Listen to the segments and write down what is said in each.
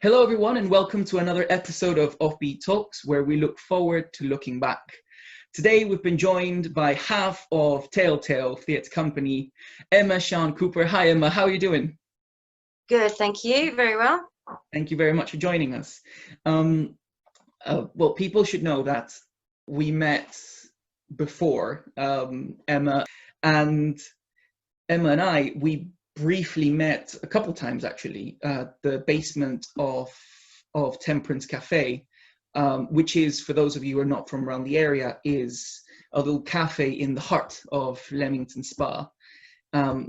Hello, everyone, and welcome to another episode of Offbeat Talks, where we look forward to looking back. Today, we've been joined by half of Telltale Theatre company, Emma Sian Cooper. Hi, Emma. How are you doing? Good, thank you. Very well. Thank you very much for joining us. Well, people should know that we met before, Emma and I, we briefly met a couple times actually at the basement of Temperance Cafe, which is, for those of you who are not from around the area, is a little cafe in the heart of Leamington Spa.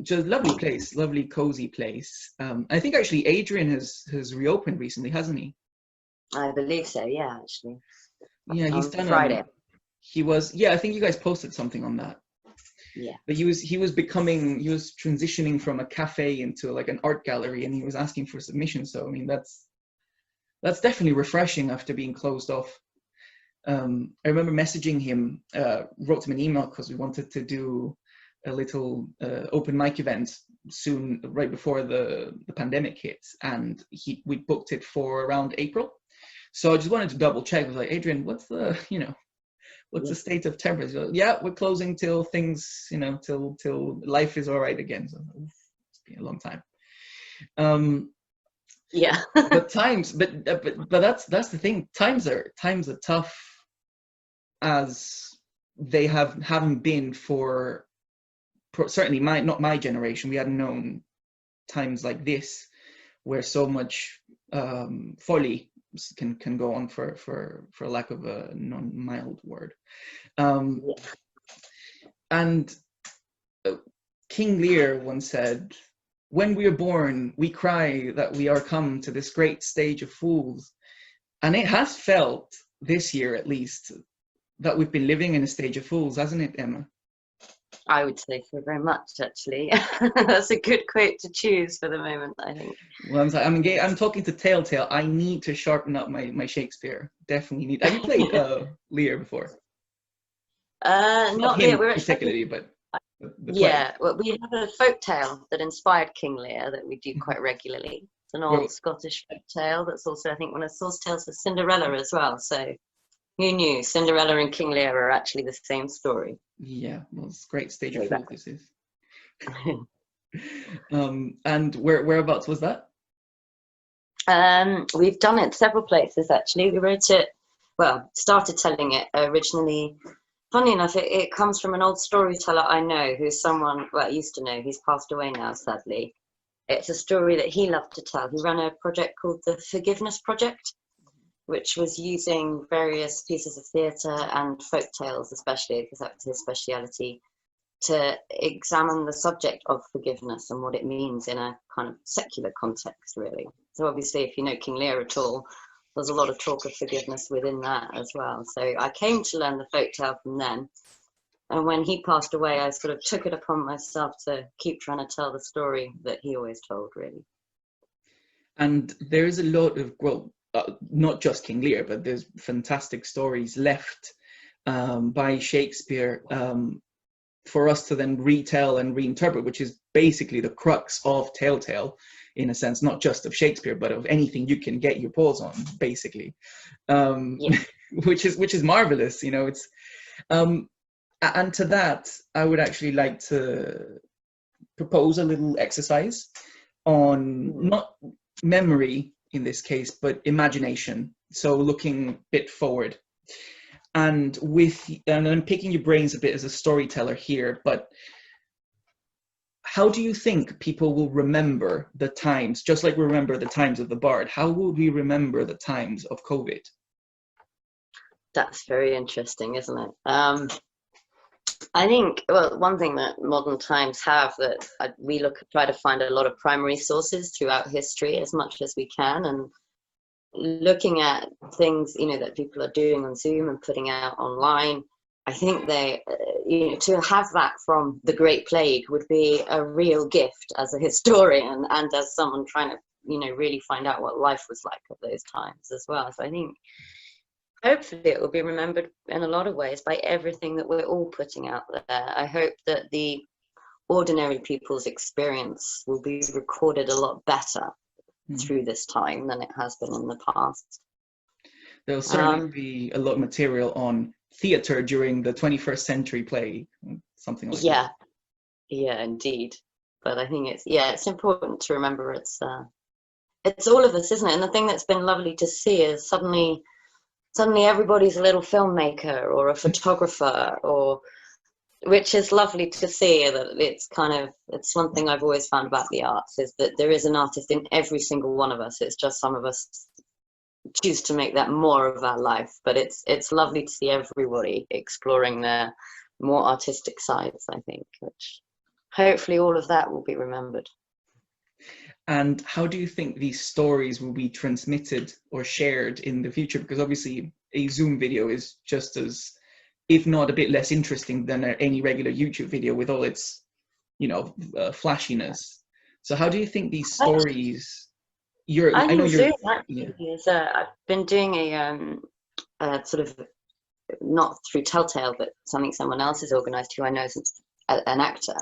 Just a lovely place, lovely cozy place. I think actually Adrian has reopened recently, hasn't he? I believe so, yeah, actually. Yeah, he's done Friday. I think you guys posted something on that. Yeah. But he was transitioning from a cafe into like an art gallery, and he was asking for submissions. So I mean, that's definitely refreshing after being closed off. I remember messaging him, wrote him an email because we wanted to do a little open mic event soon, right before the pandemic hit, and we booked it for around April. So I just wanted to double check. I was like, Adrian, what's the state of Temperance? Yeah, we're closing till things, till life is all right again. So it's been a long time. Yeah. but that's the thing. Times are tough, as they haven't been for certainly not my generation. We hadn't known times like this, where so much folly can go on, for lack of a non-mild word. And King Lear once said, "When we are born, we cry that we are come to this great stage of fools." And it has felt, this year at least, that we've been living in a stage of fools, hasn't it, Emma? I would say so, very much, actually. That's a good quote to choose for the moment, I think. Well, I'm talking to Telltale. I need to sharpen up my Shakespeare. Definitely need. Have you played Lear before? Not him Lear. We're particularly, but the play. Yeah, well, we have a folk tale that inspired King Lear that we do quite regularly. It's an old Scottish folk tale that's also, I think, one of the source tales for Cinderella as well. So who knew Cinderella and King Lear are actually the same story? Yeah, well, it's a great stage of fool this is. And whereabouts was that? We've done it several places, actually. We wrote it, started telling it originally. Funny enough, it comes from an old storyteller I know, who's someone, I used to know, he's passed away now, sadly. It's a story that he loved to tell. He ran a project called the Forgiveness Project, which was using various pieces of theatre and folk tales, especially, because that was his speciality, to examine the subject of forgiveness and what it means in a kind of secular context, really. So obviously, if you know King Lear at all, there's a lot of talk of forgiveness within that as well. So I came to learn the folktale from then. And when he passed away, I sort of took it upon myself to keep trying to tell the story that he always told, really. And there's a lot of, not just King Lear, but there's fantastic stories left by Shakespeare for us to then retell and reinterpret, which is basically the crux of Telltale, in a sense, not just of Shakespeare, but of anything you can get your paws on, basically, which is marvelous. It's and to that, I would actually like to propose a little exercise on not memory in this case, but imagination. So looking a bit forward. And I'm picking your brains a bit as a storyteller here, but how do you think people will remember the times, just like we remember the times of the Bard? How will we remember the times of COVID? That's very interesting, isn't it? I think, one thing that modern times have that we try to find a lot of primary sources throughout history as much as we can, and looking at things, that people are doing on Zoom and putting out online. I think they, to have that from the Great Plague would be a real gift as a historian and as someone trying to, really find out what life was like at those times as well. So I think hopefully it will be remembered in a lot of ways by everything that we're all putting out there. I hope that the ordinary people's experience will be recorded a lot better through this time than it has been in the past. There'll certainly be a lot of material on theatre during the 21st century play, something like that. Yeah, indeed. But I think it's important to remember it's all of us, isn't it? And the thing that's been lovely to see is suddenly everybody's a little filmmaker or a photographer, which is lovely to see. That it's one thing I've always found about the arts, is that there is an artist in every single one of us. It's just some of us choose to make that more of our life. But it's lovely to see everybody exploring their more artistic sides, I think, which hopefully all of that will be remembered. And how do you think these stories will be transmitted or shared in the future? Because obviously a Zoom video is just as, if not a bit less interesting than any regular YouTube video with all its, flashiness. So how do you think these stories, I've been doing a sort of, not through Telltale, but something someone else has organised, who I know is an actor.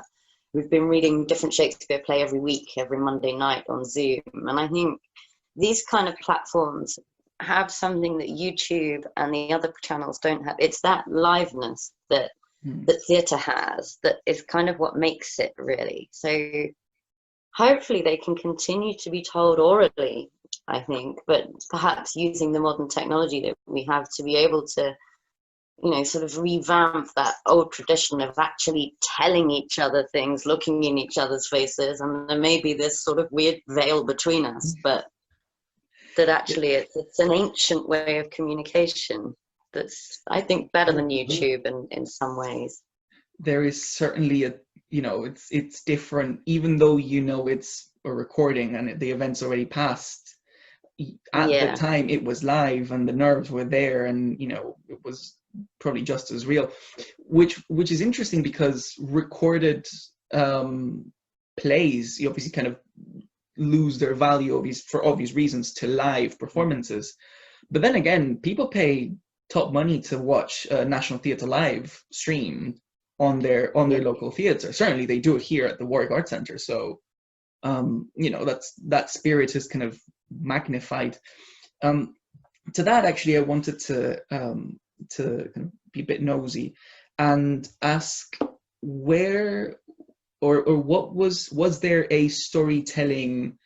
We've been reading different Shakespeare play every week, every Monday night on Zoom. And I think these kind of platforms have something that YouTube and the other channels don't have. It's that liveness that theatre has that is kind of what makes it, really. So hopefully they can continue to be told orally, I think, but perhaps using the modern technology that we have to be able to, sort of revamp that old tradition of actually telling each other things, looking in each other's faces, and there may be this sort of weird veil between us, but that actually it's an ancient way of communication that's, I think, better than YouTube in some ways. There is certainly it's different, even though it's a recording and the event's already passed. At the time it was live and the nerves were there, and it was probably just as real, which is interesting, because recorded plays, you obviously kind of lose their value for obvious reasons to live performances. But then again, people pay top money to watch National Theatre live stream on their local theatre. Certainly they do it here at the Warwick Arts Centre. So that spirit is kind of magnified. To that, actually, I wanted to kind of be a bit nosy and ask where or what was there a storytelling,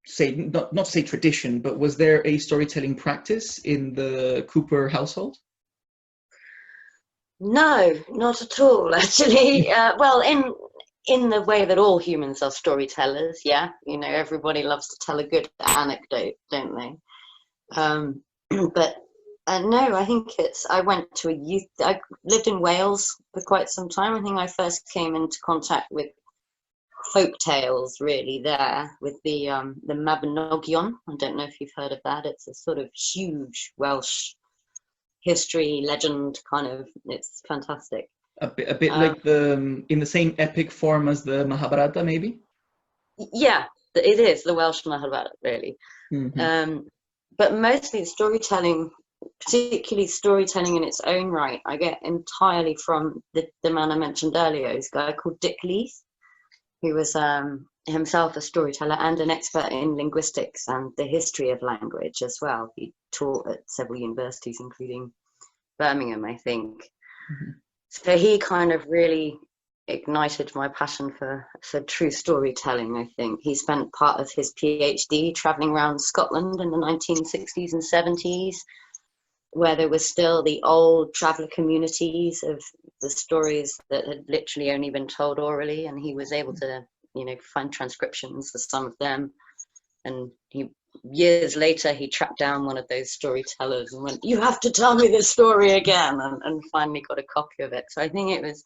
say, not to say tradition, but was there a storytelling practice in the Cooper household? No, not at all, actually. Well, in the way that all humans are storytellers, everybody loves to tell a good anecdote, don't they? But no, I think I lived in Wales for quite some time. I think I first came into contact with folk tales really there with the Mabinogion. I don't know if you've heard of that. It's a sort of huge Welsh history legend kind of. It's fantastic. A bit like in the same epic form as the Mahabharata, maybe? Yeah, it is the Welsh Mahabharata, really. Mm-hmm. But mostly storytelling, particularly storytelling in its own right, I get entirely from the man I mentioned earlier, this guy called Dick Leith, who was himself a storyteller and an expert in linguistics and the history of language as well. He taught at several universities, including Birmingham, I think. Mm-hmm. So he kind of really ignited my passion for true storytelling, I think. He spent part of his PhD travelling around Scotland in the 1960s and 70s, where there was still the old traveller communities of the stories that had literally only been told orally, and he was able to, find transcriptions for some of them. And years later, he tracked down one of those storytellers and went, "You have to tell me this story again," and finally got a copy of it. So I think it was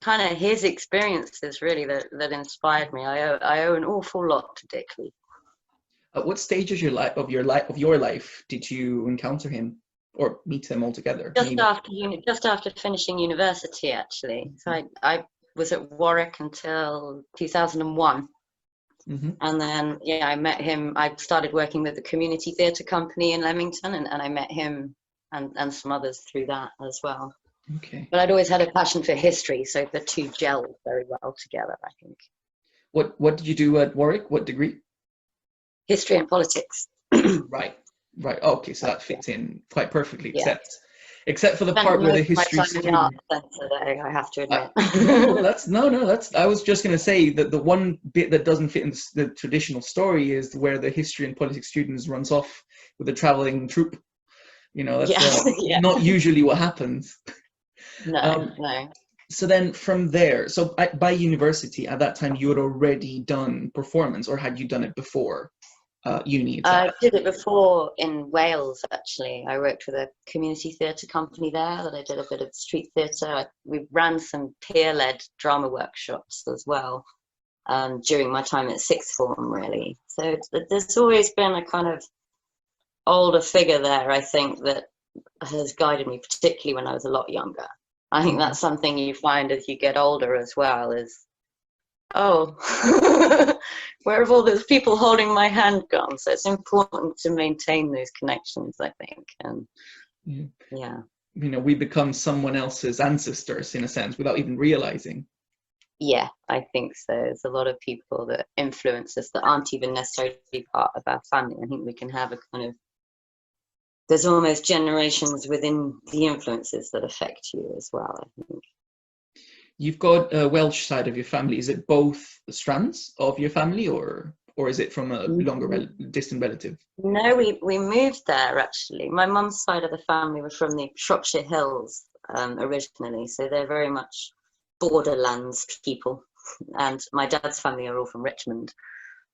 kind of his experiences really that inspired me. I owe an awful lot to Dick Leith. At what stage of your life did you encounter him or meet him altogether? Just after finishing university, actually. So I was at Warwick until 2001. Mm-hmm. And then, I met him. I started working with the community theatre company in Leamington, and I met him and some others through that as well. Okay. But I'd always had a passion for history, so the two gelled very well together, I think. What did you do at Warwick? What degree? history and politics. Right. Okay, so that fits in quite perfectly, Yeah. except for the Spent part where the most of my history time in the art student. centre, though, I have to admit. That's. I was just going to say that the one bit that doesn't fit in the traditional story is where the history and politics students runs off with a traveling troupe. You know, that's Yeah. not usually what happens. No. So then from there, so by university at that time, you had already done performance, or had you done it before uni? I did it before in Wales, actually. I worked with a community theatre company there that I did a bit of street theatre. We ran some peer-led drama workshops as well during my time at sixth form, really. So there's always been a kind of older figure there, I think, that has guided me, particularly when I was a lot younger. I think that's something you find as you get older as well, is, oh, where have all those people holding my hand gone? So it's important to maintain those connections, I think. And yeah. You know, we become someone else's ancestors in a sense without even realizing. Yeah, I think so. There's a lot of people that influence us that aren't even necessarily part of our family. I think we can have a kind of, there's almost generations within the influences that affect you as well, I think. You've got a Welsh side of your family. Is it both strands of your family, or is it from a longer distant relative? No, we moved there, actually. My mum's side of the family were from the Shropshire Hills originally, so they're very much borderlands people. And my dad's family are all from Richmond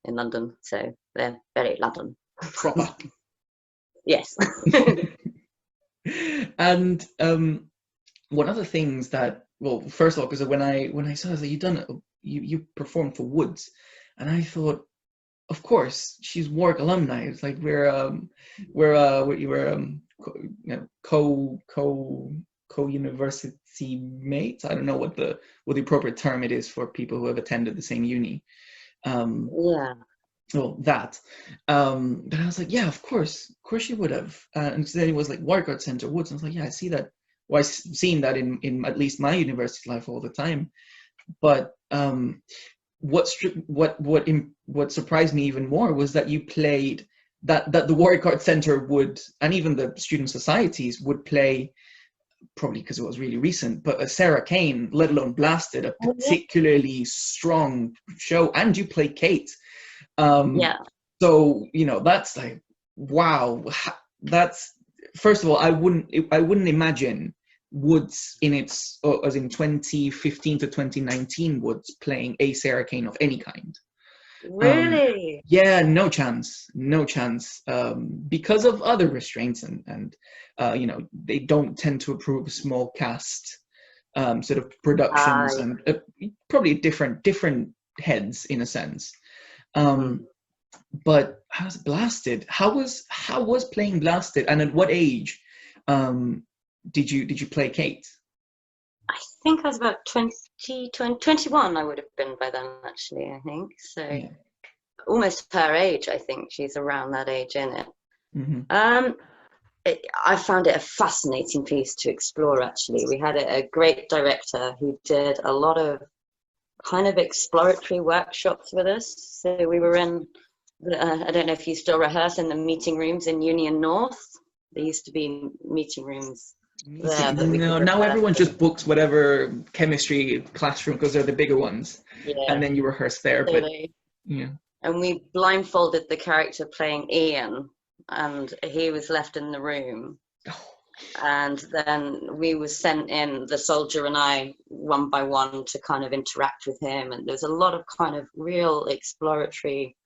in London, so they're very London. Proper. Yes. And one of the things that, well, first of all, because when I saw it, you performed for Woods, and I thought, of course, she's Warwick alumni. It's like we're co-university mates. I don't know what the appropriate term it is for people who have attended the same uni. Yeah. Well, that. But I was like, yeah, of course you would have. And then it was like Warwick Art Centre, Woods. And I was like, yeah, I see that. Well, I've seen that in at least my university life all the time. But what surprised me even more was that you played that the Warwick Art Centre would, and even the student societies would play, probably because it was really recent, but a Sarah Kane, let alone Blasted, a particularly strong show, and you play Kate. Yeah. So, you know, that's like, wow. That's, first of all, I wouldn't imagine Woods in its, as in 2015 to 2019 Woods playing a Sarah Kane of any kind. Really? Yeah, no chance. Because of other restraints and you know, they don't tend to approve small cast sort of productions, and probably different heads in a sense. But how's Blasted? How was playing Blasted, and at what age did you play Kate? I think I was about 21 I would have been by then, actually, I think. So yeah. Almost her age, I think. She's around that age in it. I found it a fascinating piece to explore, actually. We had a great director who did a lot of kind of exploratory workshops with us. So we were in, I don't know if you still rehearse in the meeting rooms in Union North. There used to be meeting rooms there. No, now everyone just books whatever chemistry classroom because they're the bigger ones. Yeah. And then you rehearse there. So yeah. And we blindfolded the character playing Ian, and he was left in the room. And then we were sent in, the soldier and I, one by one, to kind of interact with him. And there's a lot of kind of real exploratory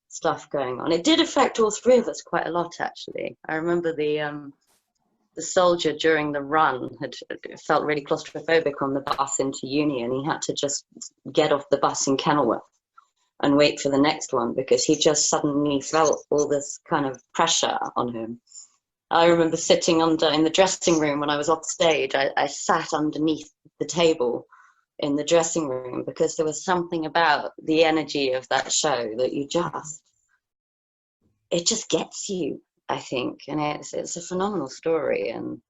stuff going on. It did affect all three of us quite a lot, actually. I remember the soldier during the run had felt really claustrophobic on the bus into uni, and he had to just get off the bus in Kenilworth and wait for the next one because he just suddenly felt all this kind of pressure on him. I remember sitting in the dressing room when I was off stage. I sat underneath the table in the dressing room because there was something about the energy of that show that it just gets you, I think. And it's a phenomenal story, and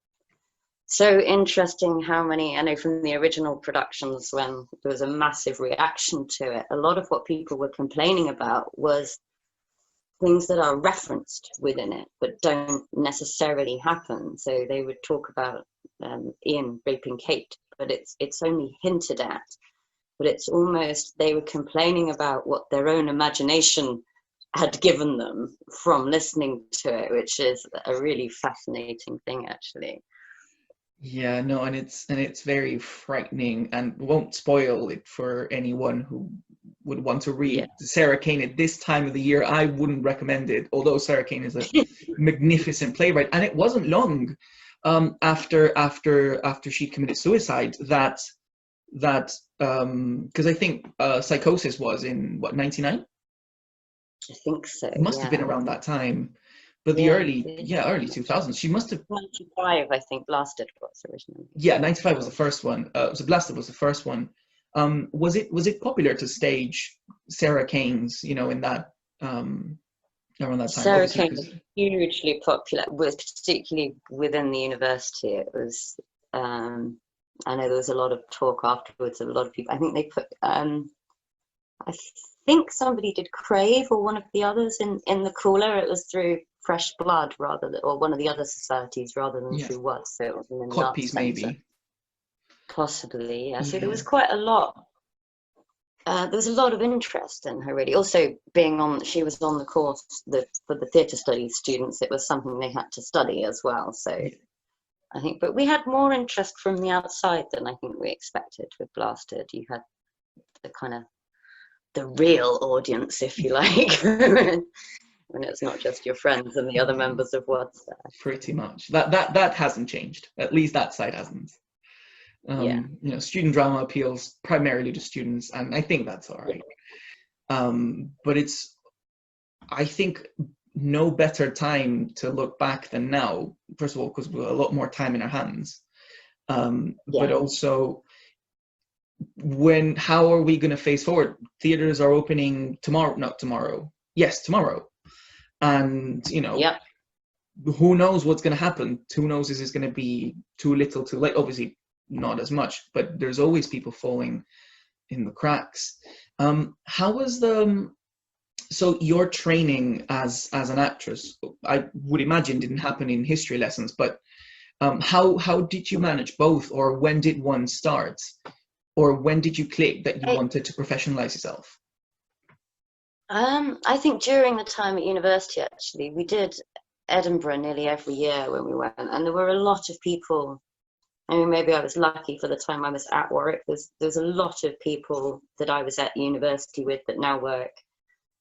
so interesting how many, I know from the original productions when there was a massive reaction to it, a lot of what people were complaining about was things that are referenced within it but don't necessarily happen. So they would talk about Ian raping Kate, but it's only hinted at. But it's almost, they were complaining about what their own imagination had given them from listening to it, which is a really fascinating thing, actually. Yeah, no, and it's very frightening, and won't spoil it for anyone who would want to read Sarah Kane at this time of the year. I wouldn't recommend it, although Sarah Kane is a magnificent playwright. And it wasn't long after she committed suicide that because I think Psychosis was in what, 99? I think so. It must have been around that time. But the early 2000s, she must have. 95, I think, Blasted was originally. Yeah, 95 was the first one. So Blasted was the first one. Was it popular to stage Sarah Kane's, in that around that time? Sarah Kane was hugely popular, particularly within the university. It was. I know there was a lot of talk afterwards of a lot of people. I think they put. I think somebody did Crave or one of the others in the cooler. It was through Fresh Blood or one of the other societies rather than through what. So it wasn't in the arts centre. Maybe. Possibly, yeah. So there was quite a lot. There was a lot of interest in her, really. Also, she was on the course for the theatre studies students. It was something they had to study as well. So I think, but we had more interest from the outside than I think we expected with Blasted. You had the kind of the real audience, if you like, when it's not just your friends and the other members of What's There. Pretty much. That hasn't changed. At least that side hasn't. Student drama appeals primarily to students, and I think that's all right. But I think no better time to look back than now. First of all, because we have a lot more time in our hands. But also, how are we going to face forward? Theaters are opening tomorrow. Not tomorrow. Yes, tomorrow. And who knows what's going to happen? Who knows? Is this going to be too little, too late? Obviously, not as much. But there's always people falling in the cracks. How was so your training as an actress? I would imagine didn't happen in history lessons, but how did you manage both, or when did one start? Or when did you click that you wanted to professionalize yourself? I think during the time at university, actually, we did Edinburgh nearly every year when we went, and there were a lot of people. I mean, maybe I was lucky for the time I was at Warwick. There's a lot of people that I was at university with that now work,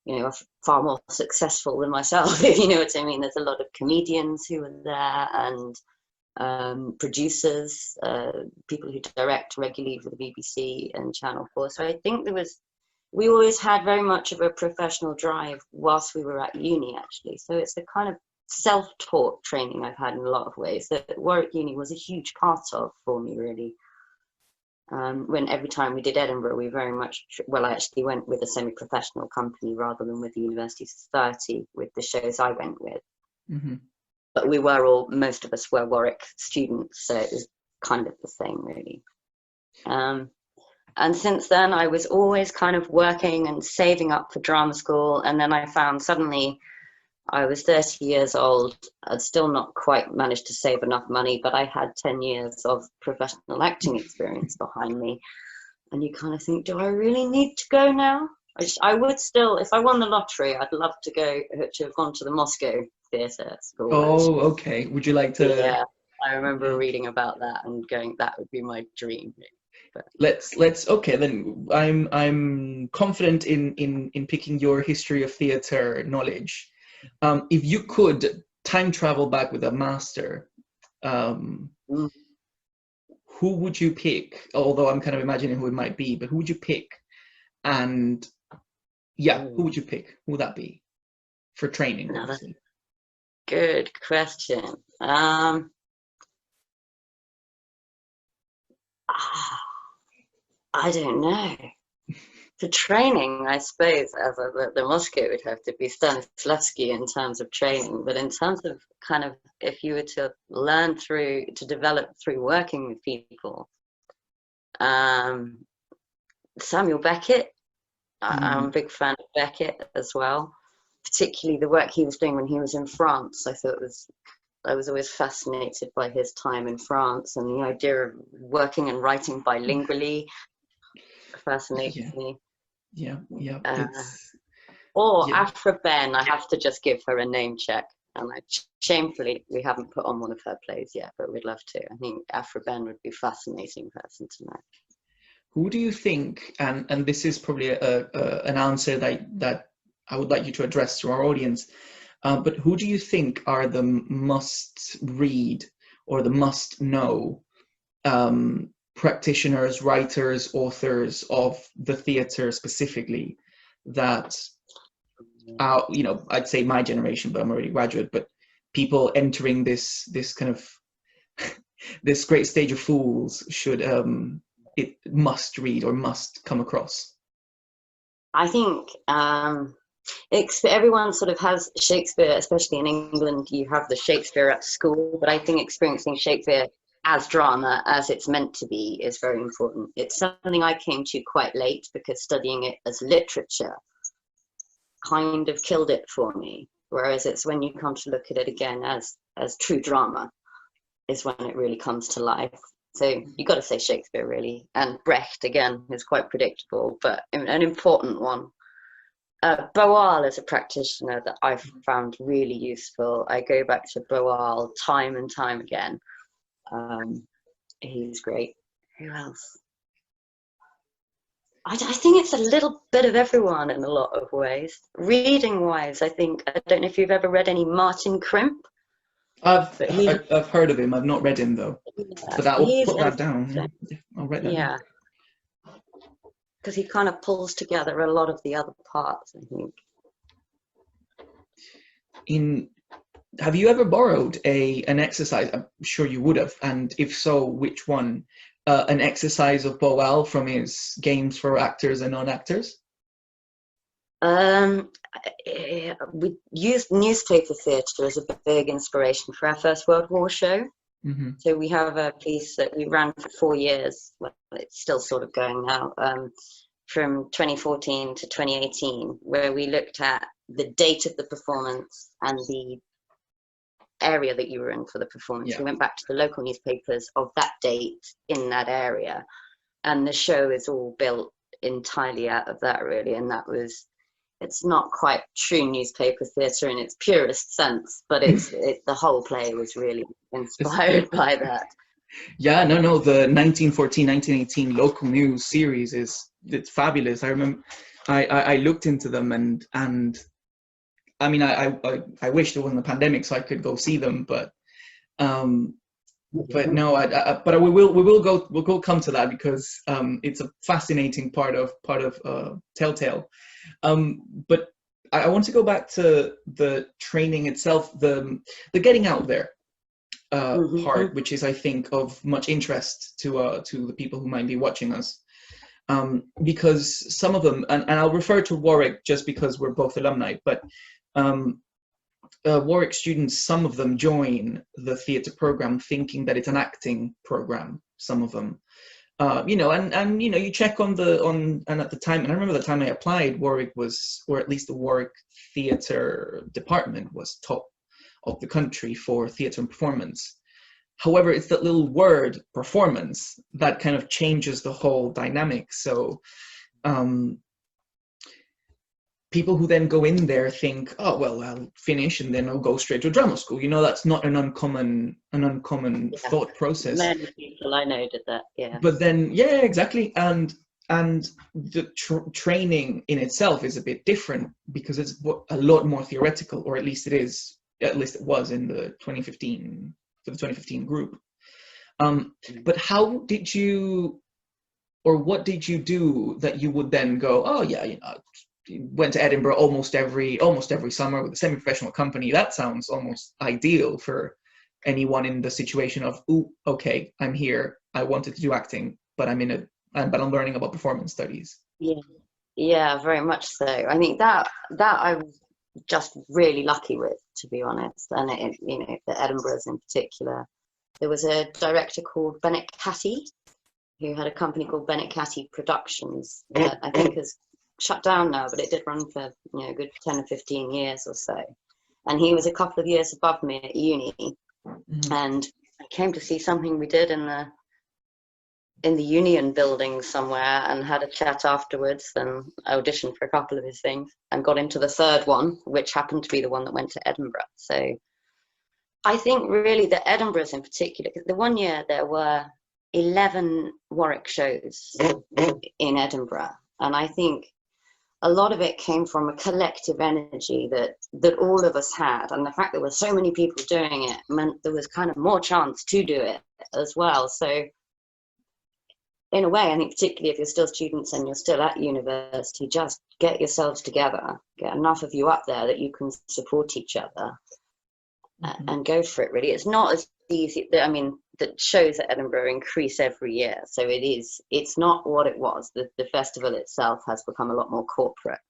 are far more successful than myself, if you know what I mean. There's a lot of comedians who were there, and producers, people who direct regularly for the BBC and Channel 4. So I think we always had very much of a professional drive whilst we were at uni, actually. So it's a kind of self-taught training I've had in a lot of ways that Warwick Uni was a huge part of for me, really. When every time we did Edinburgh, we very much, I actually went with a semi-professional company rather than with the University Society with the shows I went with. Mm-hmm. But most of us were Warwick students, so it was kind of the same, really. And since then, I was always kind of working and saving up for drama school. And then I found suddenly I was 30 years old. I'd still not quite managed to save enough money, but I had 10 years of professional acting experience behind me. And you kind of think, do I really need to go now? I would still, if I won the lottery, I'd love to have gone to the Moscow Theatre School. Oh, okay. Would you like to? Yeah, I remember reading about that and going, that would be my dream. But let's okay, then I'm confident in picking your history of theatre knowledge. If you could time travel back with a master, who would you pick? Although I'm kind of imagining who it might be, but who would you pick? And who would you pick? Who would that be for training? Good question. I don't know. For training, I suppose, the Moscow would have to be Stanislavski in terms of training. But in terms of kind of, if you were to develop through working with people, Samuel Beckett. I'm a big fan of Beckett as well. particularly the work he was doing when he was in France. I was always fascinated by his time in France, and the idea of working and writing bilingually fascinates me. Yeah. Or Yeah. Afra Ben, I have to just give her a name check. And shamefully, we haven't put on one of her plays yet, but we'd love to. I think Afra Ben would be a fascinating person to know. Who do you think, and this is probably an answer that I would like you to address to our audience, but who do you think are the must read or the must know practitioners, writers, authors of the theatre specifically, that I'd say my generation, but I'm already a graduate, but people entering this kind of this great stage of fools should it must read or must come across? I think everyone sort of has Shakespeare, especially in England. You have the Shakespeare at school, but I think experiencing Shakespeare as drama, as it's meant to be, is very important. It's something I came to quite late, because studying it as literature kind of killed it for me, whereas it's when you come to look at it again as true drama is when it really comes to life. So you got to say Shakespeare, really, and Brecht again is quite predictable, but an important one. Boal is a practitioner that I've found really useful. I go back to Boal time and time again. He's great. Who else? I think it's a little bit of everyone in a lot of ways. Reading wise, I don't know if you've ever read any Martin Crimp. I've heard of him. I've not read him though. Yeah, but I'll put that down. I'll write that down. Because he kind of pulls together a lot of the other parts, I think. Have you ever borrowed an exercise? I'm sure you would have, and if so, which one? An exercise of Boal from his Games for Actors and Non-Actors? We used newspaper theatre as a big inspiration for our First World War show. Mm-hmm. So we have a piece that we ran for 4 years. Well, it's still sort of going now, from 2014 to 2018, where we looked at the date of the performance and the area that you were in for the performance. We went back to the local newspapers of that date in that area, and the show is all built entirely out of that, really. And it's not quite true newspaper theatre in its purest sense, but the whole play was really inspired by that. Yeah, no, the 1918 local news series it's fabulous. I remember I looked into them, and I mean, I wish there wasn't a pandemic so I could go see them, but no, we'll come to that, because it's a fascinating part of Telltale. But I want to go back to the training itself, the getting out there part, which is, I think, of much interest to the people who might be watching us. Because some of them, and I'll refer to Warwick just because we're both alumni, but Warwick students, some of them join the theatre program thinking that it's an acting program, some of them. You check and at the time, and I remember the time I applied, Warwick was, or at least the Warwick theatre department was top of the country for theatre and performance. However, it's that little word, performance, that kind of changes the whole dynamic. So people who then go in there think, oh, well, I'll finish and then I'll go straight to drama school. That's not an uncommon thought process. Many people I know did that, yeah. But then, yeah, exactly. And the training in itself is a bit different, because it's a lot more theoretical, or at least it was in the 2015, for the 2015 group. But how did you, or what did you do that you would then go, oh yeah, went to Edinburgh almost every summer with a semi-professional company? That sounds almost ideal for anyone in the situation of, ooh, okay, I'm here, I wanted to do acting, but I'm learning about performance studies. Yeah, very much so. I think that I was just really lucky with, to be honest. And the Edinburghs in particular, there was a director called Bennett Catty, who had a company called Bennett Catty Productions, that I think has shut down now, but it did run for, you know, a good 10 or 15 years or so. And he was a couple of years above me at uni. And I came to see something we did in the Union building somewhere, and had a chat afterwards, and auditioned for a couple of his things and got into the third one, which happened to be the one that went to Edinburgh. So I think really the Edinburgh's in particular, because the one year there were 11 Warwick shows in Edinburgh, and I think a lot of it came from a collective energy that all of us had, and the fact that there were so many people doing it meant there was kind of more chance to do it as well. So in a way, I think particularly if you're still students and you're still at university, just get yourselves together, get enough of you up there that you can support each other, and go for it. Really, it's not as easy. I mean, the shows at Edinburgh increase every year, so it's not what it was. The festival itself has become a lot more corporate.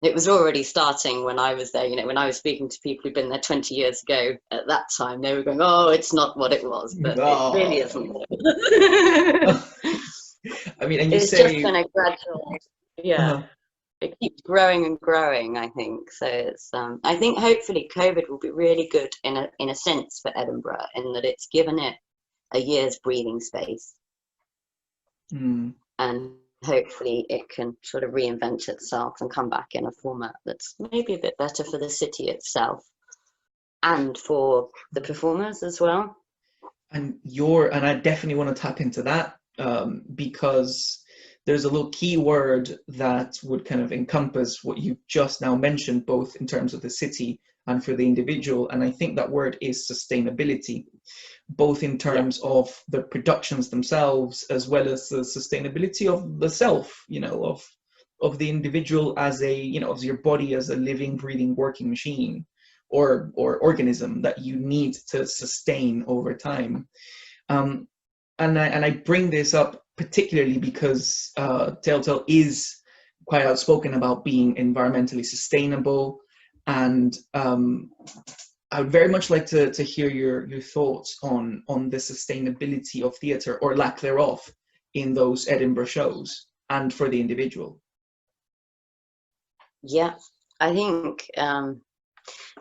It was already starting when I was there. You know, when I was speaking to people who'd been there 20 years ago, at that time they were going, "Oh, it's not what it was," but it really isn't. I mean, and you it's say just been a gradual, it keeps growing and growing, I think. So it's I think hopefully COVID will be really good in a sense for Edinburgh, in that it's given it a year's breathing space, and hopefully it can sort of reinvent itself and come back in a format that's maybe a bit better for the city itself and for the performers as well. And I definitely want to tap into that, because there's a little key word that would kind of encompass what you just now mentioned, both in terms of the city and for the individual. And I think that word is sustainability, both in terms of the productions themselves, as well as the sustainability of the self, you know, of the individual as a, you know, as your body as a living, breathing, working machine or organism that you need to sustain over time. And I bring this up particularly because Telltale is quite outspoken about being environmentally sustainable, and I would very much like to hear your thoughts on the sustainability of theatre, or lack thereof, in those Edinburgh shows and for the individual. Yeah, I think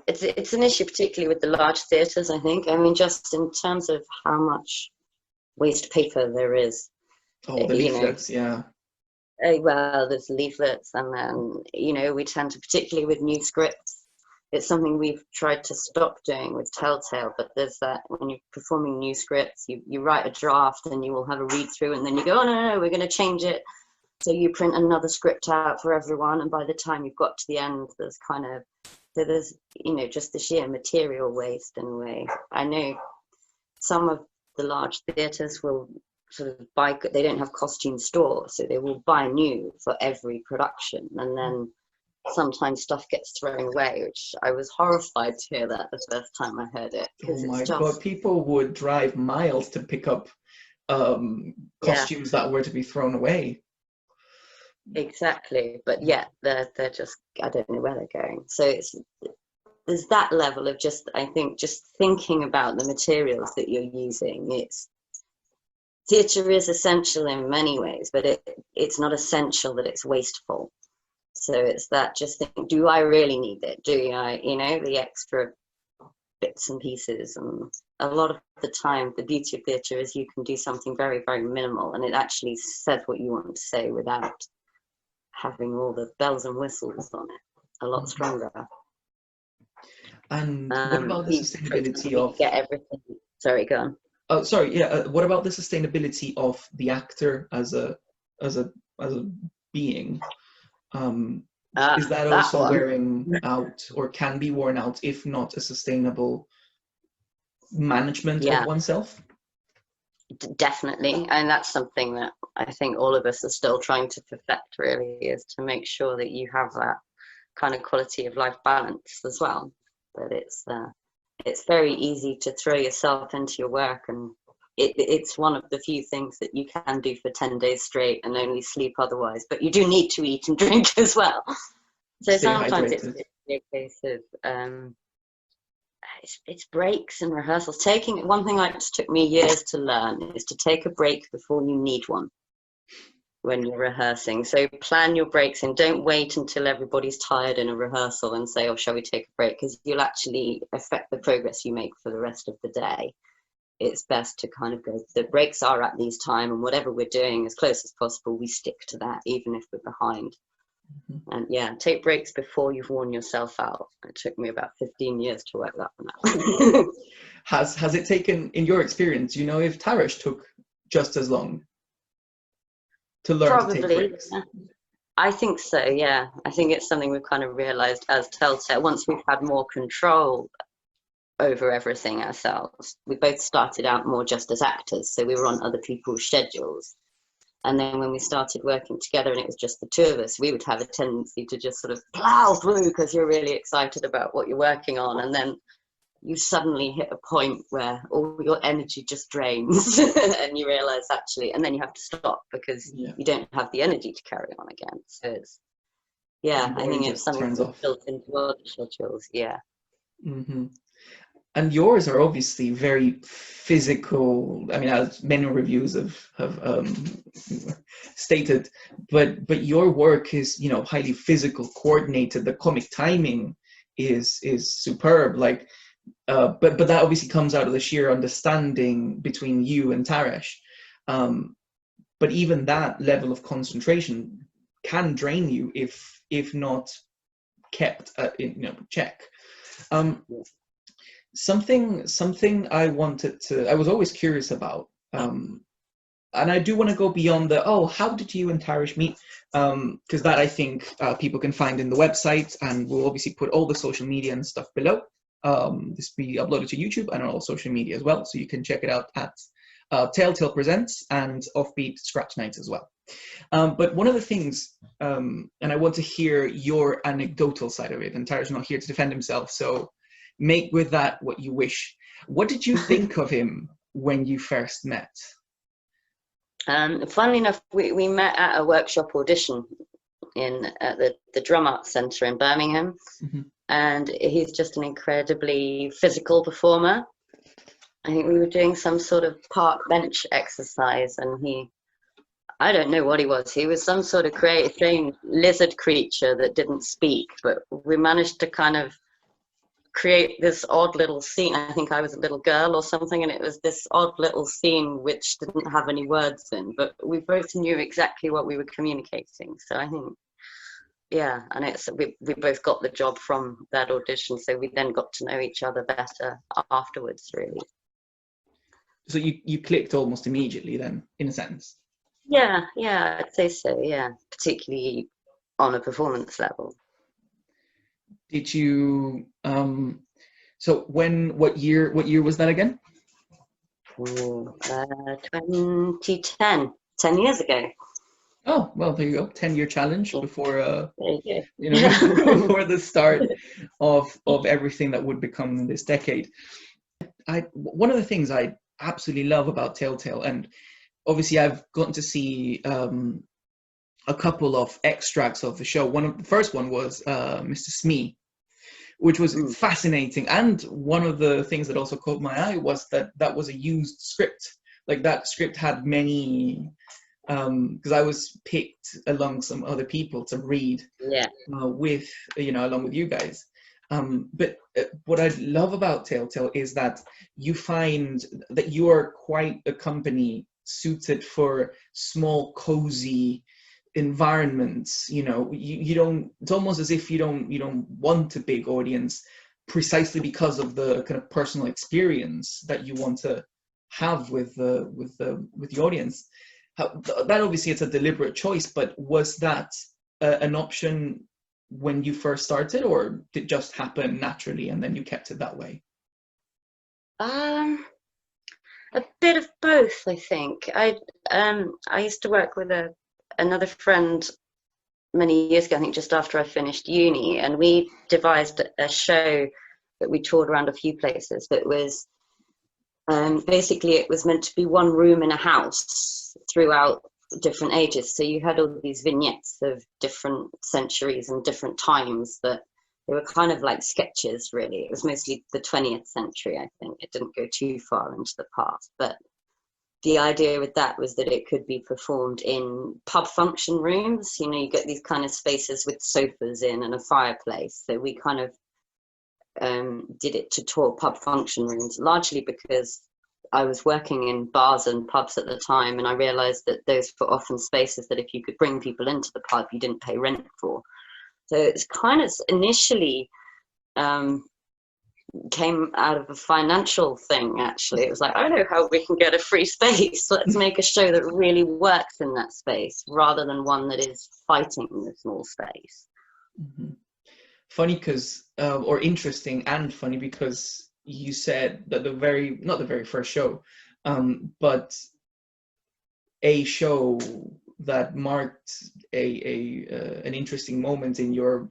it's an issue, particularly with the large theatres, I think. I mean, just in terms of how much waste paper there is. Oh, the leaflets, yeah. Well, there's leaflets, and then, you know, we tend to, particularly with new scripts, it's something we've tried to stop doing with Telltale, but there's that, when you're performing new scripts, you write a draft and you will have a read through, and then you go, oh, no, we're going to change it. So you print another script out for everyone, and by the time you've got to the end, there's, you know, just the sheer material waste in a way. I know some of the large theatres will sort of buy, they don't have costume stores, so they will buy new for every production, and then sometimes stuff gets thrown away, which I was horrified to hear that the first time I heard it. Oh my God, people would drive miles to pick up costumes that were to be thrown away. Exactly, but yeah, they're just, I don't know where they're going. So there's that level of just, I think, just thinking about the materials that you're using. Theatre is essential in many ways, but it's not essential that it's wasteful. So it's that, just think, do I really need it? Do I, you know, the extra bits and pieces? And a lot of the time, the beauty of theatre is you can do something very, very minimal, and it actually says what you want to say without having all the bells and whistles on it. A lot stronger. And what about the sustainability of... Get everything. Sorry, go on. Oh, sorry. Yeah. What about the sustainability of the actor as a being? Is that also wearing out, or can be worn out, if not a sustainable management of oneself? Definitely, and that's something that I think all of us are still trying to perfect, really, is to make sure that you have that kind of quality of life balance as well. But it's very easy to throw yourself into your work, and it's one of the few things that you can do for 10 days straight and only sleep otherwise, but you do need to eat and drink as well. So sometimes it's a case of it's breaks and rehearsals. One thing that took me years to learn is to take a break before you need one. when you're rehearsing. So plan your breaks and don't wait until everybody's tired in a rehearsal and say, oh, shall we take a break? Because you'll actually affect the progress you make for the rest of the day. It's best to kind of go, the breaks are at these time, and whatever we're doing, as close as possible, we stick to that, even if we're behind. And yeah, take breaks before you've worn yourself out. It took me about 15 years to work that one out. Has it taken, in your experience, you know, if Tarish took just as long to learn to take Probably. breaks? Yeah. I think so, yeah. I think it's something we've kind of realised as Telltale. Once we've had more control over everything ourselves. We both started out more just as actors, so we were on other people's schedules. And then when we started working together and it was just the two of us, we would have a tendency to just sort of plow through because you're really excited about what you're working on. And then you suddenly hit a point where all your energy just drains and you realize actually, and then you have to stop because you don't have the energy to carry on again. So it's, yeah, I think it's something that's built into other schedules, yeah. Mm-hmm. And yours are obviously very physical. I mean, as many reviews have stated, but your work is, you know, highly physical, coordinated. The comic timing is superb. Like, but that obviously comes out of the sheer understanding between you and Taresh. But even that level of concentration can drain you if not kept in check. Something I was always curious about, and I do want to go beyond how did you and Tarish meet, because that I think people can find in the website, and we'll obviously put all the social media and stuff below. This will be uploaded to YouTube and on all social media as well, so you can check it out at Telltale Presents and Offbeat Scratch Nights as well. But one of the things, and I want to hear your anecdotal side of it, and Tarish is not here to defend himself, so make with that what you wish. What did you think of him when you first met? Funnily enough, we met at a workshop audition at the Drum Arts Centre in Birmingham. Mm-hmm. And he's just an incredibly physical performer. I think we were doing some sort of park bench exercise, and I don't know what he was. He was some sort of strange lizard creature that didn't speak, but we managed to kind of create this odd little scene. I think I was a little girl or something, and it was this odd little scene which didn't have any words in, but we both knew exactly what we were communicating. So I think, yeah, and we both got the job from that audition, so we then got to know each other better afterwards, really. So you clicked almost immediately then, in a sense? Yeah, I'd say so, yeah, particularly on a performance level. Did you, so what year was that again? 2010, 10 years ago. Oh, well, there you go. 10-year challenge before, before the start of everything that would become this decade. One of the things I absolutely love about Telltale, and obviously I've gotten to see a couple of extracts of the show. The first one was Mr. Smee, which was fascinating. And one of the things that also caught my eye was that was a used script. Like, that script had many, because I was picked along some other people to read with, along with you guys. But what I love about Telltale is that you find that you are quite a company suited for small, cozy environments. You don't, it's almost as if you don't want a big audience, precisely because of the kind of personal experience that you want to have with the audience. That obviously it's a deliberate choice, but was that an option when you first started, or did it just happen naturally and then you kept it that way? A bit of both, I think. I used to work with another friend many years ago, I think just after I finished uni, and we devised a show that we toured around a few places that was basically, it was meant to be one room in a house throughout different ages. So you had all these vignettes of different centuries and different times that they were kind of like sketches, really. It was mostly the 20th century, I think. It didn't go too far into the past, but the idea with that was that it could be performed in pub function rooms. You know, you get these kind of spaces with sofas in and a fireplace. So we kind of did it to tour pub function rooms, largely because I was working in bars and pubs at the time, and I realized that those were often spaces that if you could bring people into the pub, you didn't pay rent for. So it's kind of initially came out of a financial thing, actually. It was like, I know how we can get a free space. Let's make a show that really works in that space rather than one that is fighting the small space. Mm-hmm. Funny because, or interesting and funny because you said that not the very first show, but a show that marked an interesting moment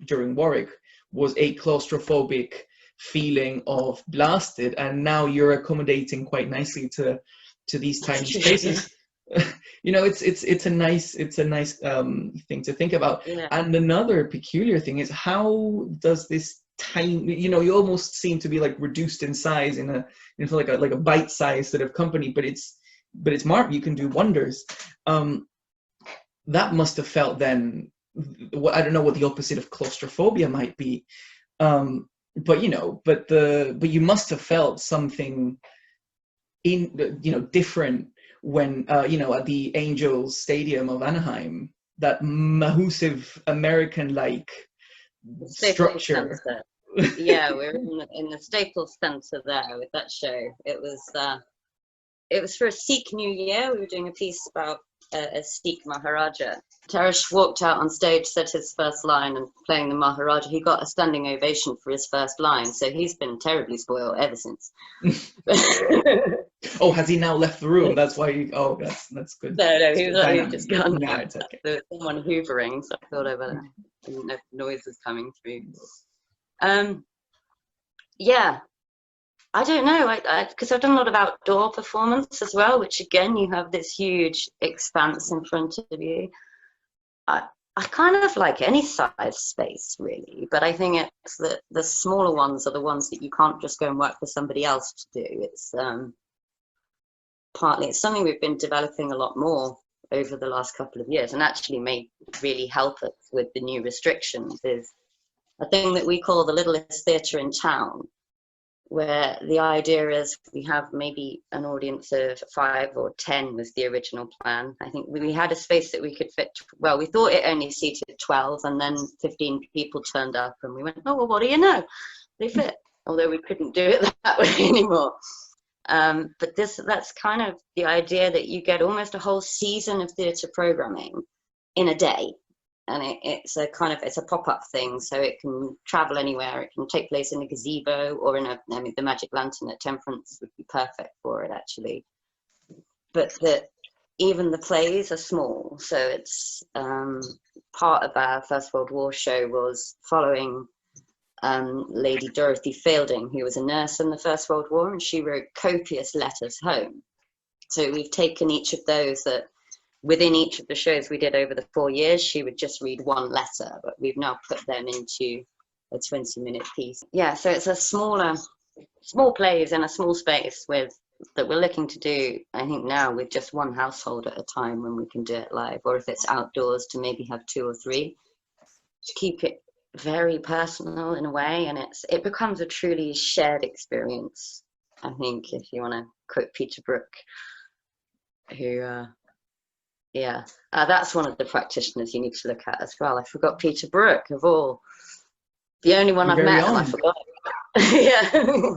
during Warwick was a claustrophobic feeling of blasted, and now you're accommodating quite nicely to these tiny spaces. You know, it's a nice thing to think about. Yeah. And another peculiar thing is, how does this tiny, you know, you almost seem to be like reduced in size into like a bite size sort of company, but it's Mark, you can do wonders. That must have felt then, I don't know what the opposite of claustrophobia might be, but you know, but you must have felt something different when at the Angels Stadium of Anaheim, that massive American-like structure. Yeah, we're in the Staples Center there with that show. It was for a Sikh New Year. We were doing a piece about a Sikh Maharaja. Teresh walked out on stage, said his first line, and playing the Maharaja, he got a standing ovation for his first line. So he's been terribly spoiled ever since. Oh, has he now left the room? That's why. That's good. No, he was just gone. Nah, it's okay. There was someone hoovering, so I thought I didn't know if noise was coming through. Yeah, I don't know, because I've done a lot of outdoor performance as well, which again, you have this huge expanse in front of you. I kind of like any size space, really, but I think it's the smaller ones are the ones that you can't just go and work for somebody else to do. It's partly, it's something we've been developing a lot more over the last couple of years, and actually may really help us with the new restrictions, is a thing that we call the Littlest Theatre in town, where the idea is we have maybe an audience of 5 or 10 was the original plan. I think we had a space that we could fit, well, we thought it only seated 12, and then 15 people turned up, and we went, oh, well, what do you know? They fit, although we couldn't do it that way anymore. But that's kind of the idea, that you get almost a whole season of theatre programming in a day. And it's a pop-up thing, so it can travel anywhere. It can take place in a gazebo or the Magic Lantern at Temperance would be perfect for it, actually. But even the plays are small, so it's part of our First World War show was following Lady Dorothy Fielding, who was a nurse in the First World War, and she wrote copious letters home. So we've taken each of those that, within each of the shows we did over the 4 years, she would just read one letter, but we've now put them into a 20-minute piece. Yeah, so it's a small plays in a small space that we're looking to do, I think now, with just one household at a time when we can do it live, or if it's outdoors, to maybe have 2 or 3, to keep it very personal in a way, and it becomes a truly shared experience, I think, if you want to quote Peter Brook, who... Yeah, that's one of the practitioners you need to look at as well. I forgot Peter Brook, of all. The only one I've met, and I forgot. Yeah.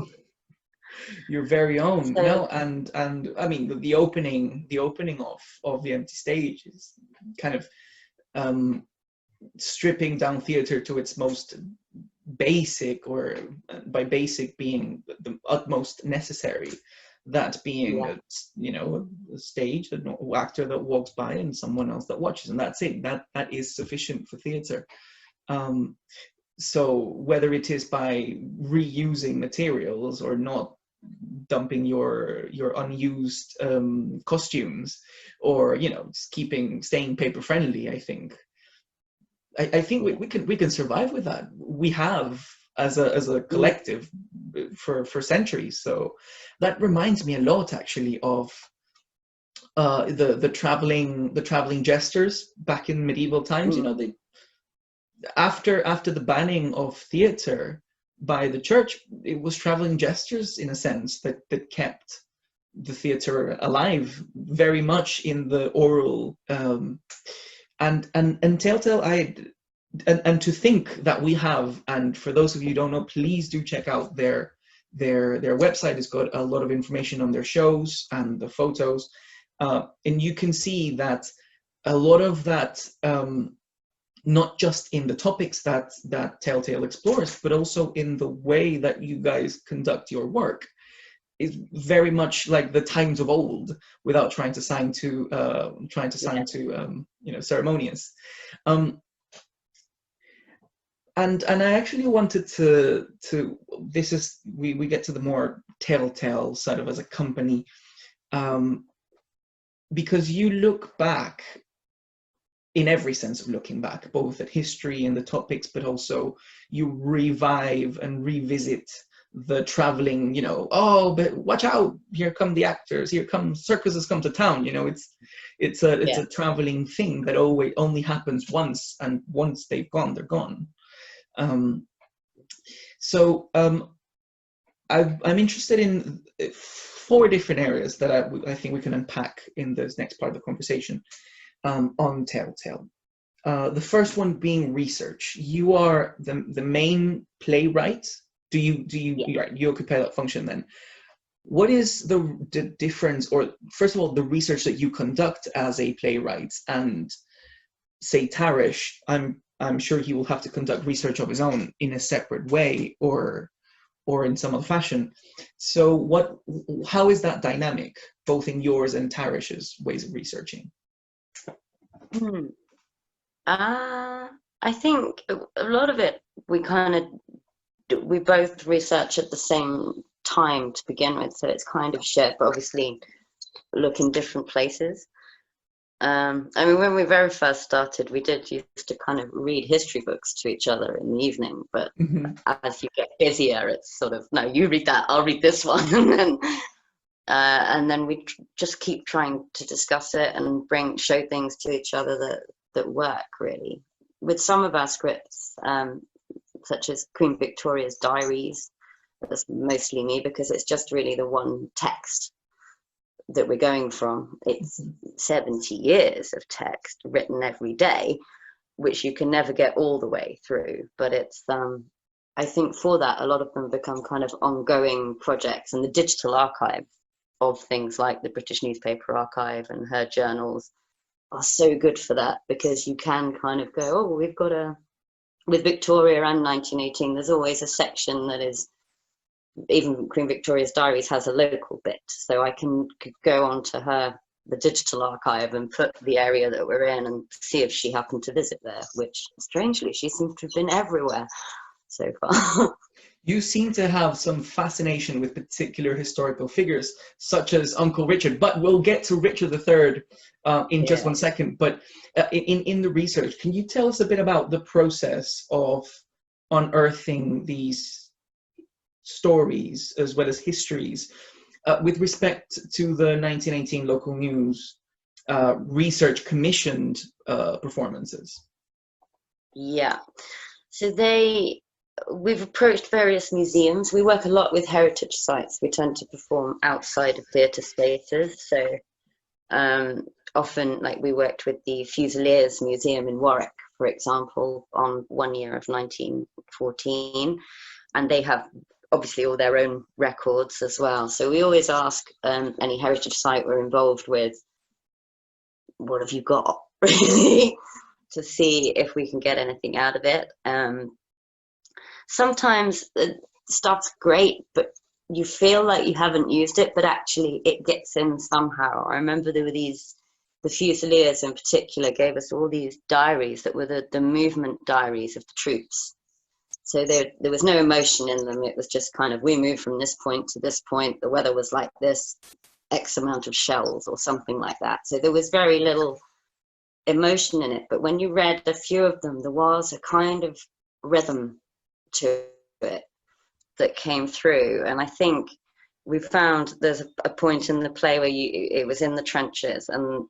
Your very own. So, no, and I mean, the opening of the Empty Stage is kind of stripping down theatre to its most basic, or by basic being the utmost necessary. That being, a stage, an actor that walks by and someone else that watches, and that's it. That is sufficient for theatre. So whether it is by reusing materials or not dumping your unused costumes, or just staying paper friendly, I think we can survive with that. We have, as a collective, for centuries. So that reminds me a lot, actually, of the traveling jesters back in medieval times. You know, they after the banning of theatre by the church, it was traveling jesters in a sense that kept the theatre alive very much in the oral, and Telltale, and to think that we have, and for those of you who don't know, please do check out their website. It's got a lot of information on their shows and the photos, and you can see that a lot of that, not just in the topics that Telltale explores, but also in the way that you guys conduct your work, is very much like the times of old, without trying to sound too ceremonious. And I actually wanted to this is we get to the more Telltale side of as a company, because you look back in every sense of looking back, both at history and the topics, but also you revive and revisit the traveling, oh, but watch out, here come the actors, here come circuses come to town, it's a traveling thing that always only happens once, and once they've gone, they're gone. So I'm interested in 4 different areas that I think we can unpack in this next part of the conversation, on Telltale. The first one being research. You are the main playwright. Do you occupy that function then? What is the difference, or first of all, the research that you conduct as a playwright, and say Tarish, I'm sure he will have to conduct research of his own in a separate way, or in some other fashion. So how is that dynamic, both in yours and Tarish's ways of researching? I think a lot of it we both research at the same time to begin with, so it's kind of shared, but obviously look in different places. I mean, when we very first started, we used to kind of read history books to each other in the evening, but as you get busier, it's sort of, no, you read that, I'll read this one, and then we just keep trying to discuss it and show things to each other that work, really. With some of our scripts, such as Queen Victoria's Diaries, that's mostly me, because it's just really the one text that we're going from. It's 70 years of text written every day, which you can never get all the way through, but it's I think for that, a lot of them become kind of ongoing projects, and the digital archive of things like the British Newspaper Archive and her journals are so good for that, because you can kind of go, oh, we've got with Victoria and 1918, there's always a section that is, even Queen Victoria's Diaries has a local bit, so I could go on to the digital archive and put the area that we're in and see if she happened to visit there, which strangely she seems to have been everywhere so far. You seem to have some fascination with particular historical figures, such as Uncle Richard, but we'll get to Richard III in just 1 second. But in the research, can you tell us a bit about the process of unearthing these stories as well as histories with respect to the 1918 local news research commissioned performances? Yeah, so we've approached various museums. We work a lot with heritage sites. We tend to perform outside of theatre spaces. So often, like, we worked with the Fusiliers Museum in Warwick, for example, on 1 year of 1914. And they have obviously all their own records as well. So we always ask any heritage site we're involved with, what have you got, really, to see if we can get anything out of it. Sometimes stuff's great, but you feel like you haven't used it, but actually it gets in somehow. I remember there were the Fusiliers in particular gave us all these diaries that were the movement diaries of the troops. So there was no emotion in them. It was just kind of, we moved from this point to this point. The weather was like this, X amount of shells or something like that. So there was very little emotion in it. But when you read a few of them, there was a kind of rhythm to it that came through. And I think we found there's a point in the play where it was in the trenches, and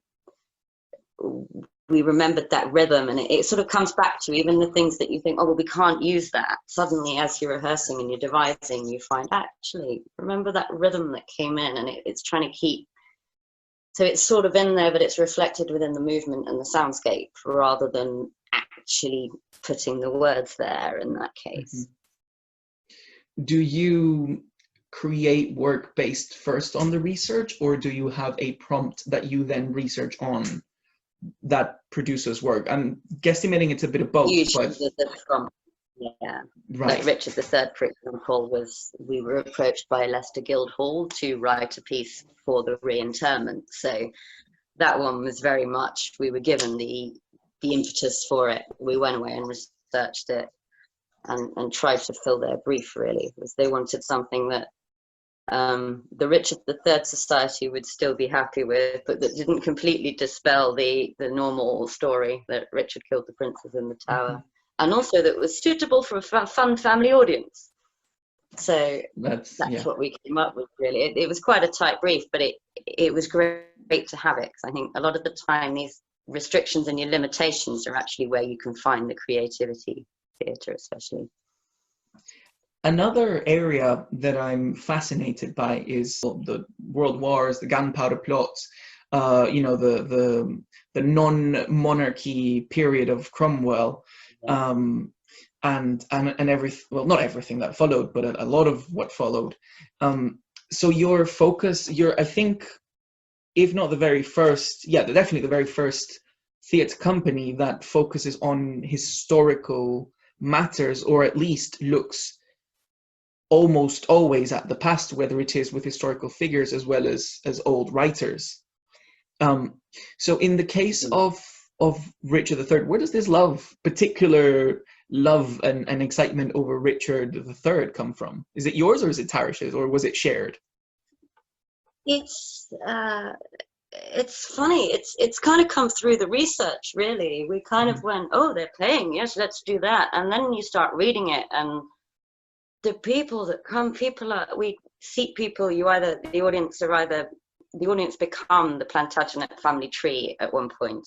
we remembered that rhythm, and it sort of comes back to even the things that you think, oh well, we can't use that. Suddenly, as you're rehearsing and you're devising, you find, actually, remember that rhythm that came in, and it's trying to keep. So it's sort of in there, but it's reflected within the movement and the soundscape rather than actually putting the words there in that case. Do you create work based first on the research, or do you have a prompt that you then research on that produces work? I'm guesstimating it's a bit of both. Usually but the prompt, yeah. Right. Like Richard III, for example, we were approached by Leicester Guildhall to write a piece for the reinterment. So that one was very much, we were given the impetus for it. We went away and researched it and tried to fill their brief, really, because they wanted something that the Richard III Society would still be happy with, but that didn't completely dispel the normal story that Richard killed the princes in the tower, and also that was suitable for a fun family audience. So that's what we came up with, really. It was quite a tight brief, but it was great to have it, because I think a lot of the time these restrictions and your limitations are actually where you can find the creativity, theatre especially. Another area that I'm fascinated by is the world wars, the gunpowder plots, the non-monarchy period of Cromwell, and not everything that followed, but a lot of what followed. So your focus, I think, if not the very first, definitely the very first theatre company that focuses on historical matters, or at least looks almost always at the past, whether it is with historical figures as well as old writers. So in the case of Richard III, where does this particular love and excitement over Richard III come from? Is it yours, or is it Tarish's, or was it shared? It's funny. It's kind of come through the research, really. We kind of went, oh, they're playing, yes, let's do that. And then you start reading it, and the people that come, we seat people, the audience become the Plantagenet family tree at one point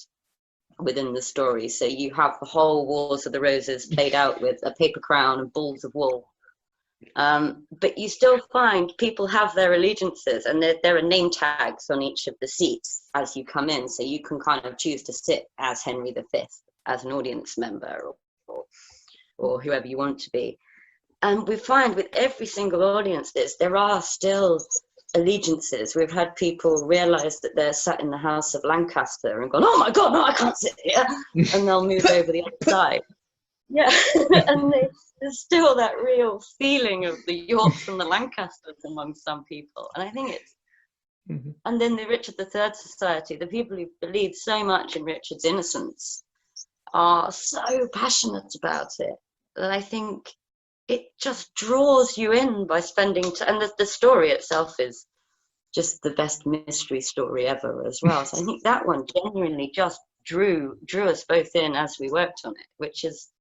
within the story. So you have the whole Wars of the Roses played out with a paper crown and balls of wool. But you still find people have their allegiances, and there are name tags on each of the seats as you come in. So you can kind of choose to sit as Henry V, as an audience member, or whoever you want to be. And we find with every single audience there are still allegiances. We've had people realize that they're sat in the House of Lancaster and gone, oh my God, no, I can't sit here. And they'll move over the other side. Yeah, and there's still that real feeling of the Yorks and the Lancasters among some people. And I think it's, and then the Richard III Society, the people who believe so much in Richard's innocence are so passionate about it that I think it just draws you in by spending time. And the story itself is just the best mystery story ever as well. So I think that one genuinely just drew us both in as we worked on it, which is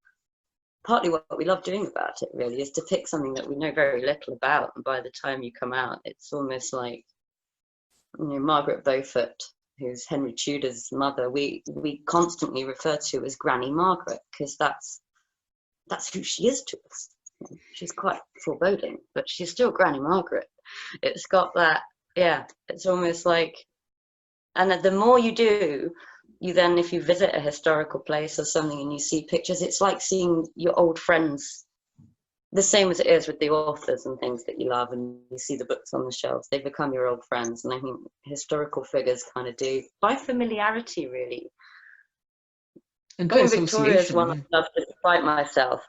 partly what we love doing about it, really, is to pick something that we know very little about, and by the time you come out, it's almost like, Margaret Beaufort, who's Henry Tudor's mother, we constantly refer to as Granny Margaret, because that's who she is to us. She's quite foreboding, but she's still Granny Margaret. It's got that, it's almost like, and the more you do, you then, if you visit a historical place or something and you see pictures, it's like seeing your old friends, the same as it is with the authors and things that you love, and you see the books on the shelves, they become your old friends. And I think historical figures kind of do, by familiarity, really. And Queen Victoria is one I love to despite myself.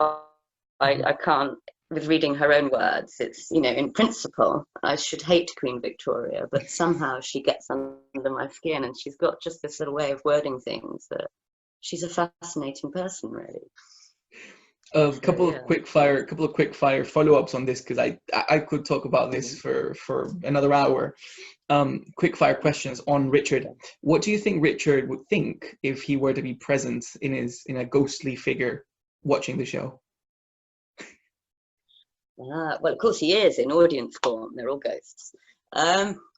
I can't, with reading her own words, it's, in principle, I should hate Queen Victoria, but somehow she gets under my skin, and she's got just this little way of wording things that she's a fascinating person, really. A couple of quick fire follow-ups on this, because I could talk about this for another hour. Quick fire questions on Richard. What do you think Richard would think if he were to be present in a ghostly figure watching the show? Well, of course he is in audience form. They're all ghosts.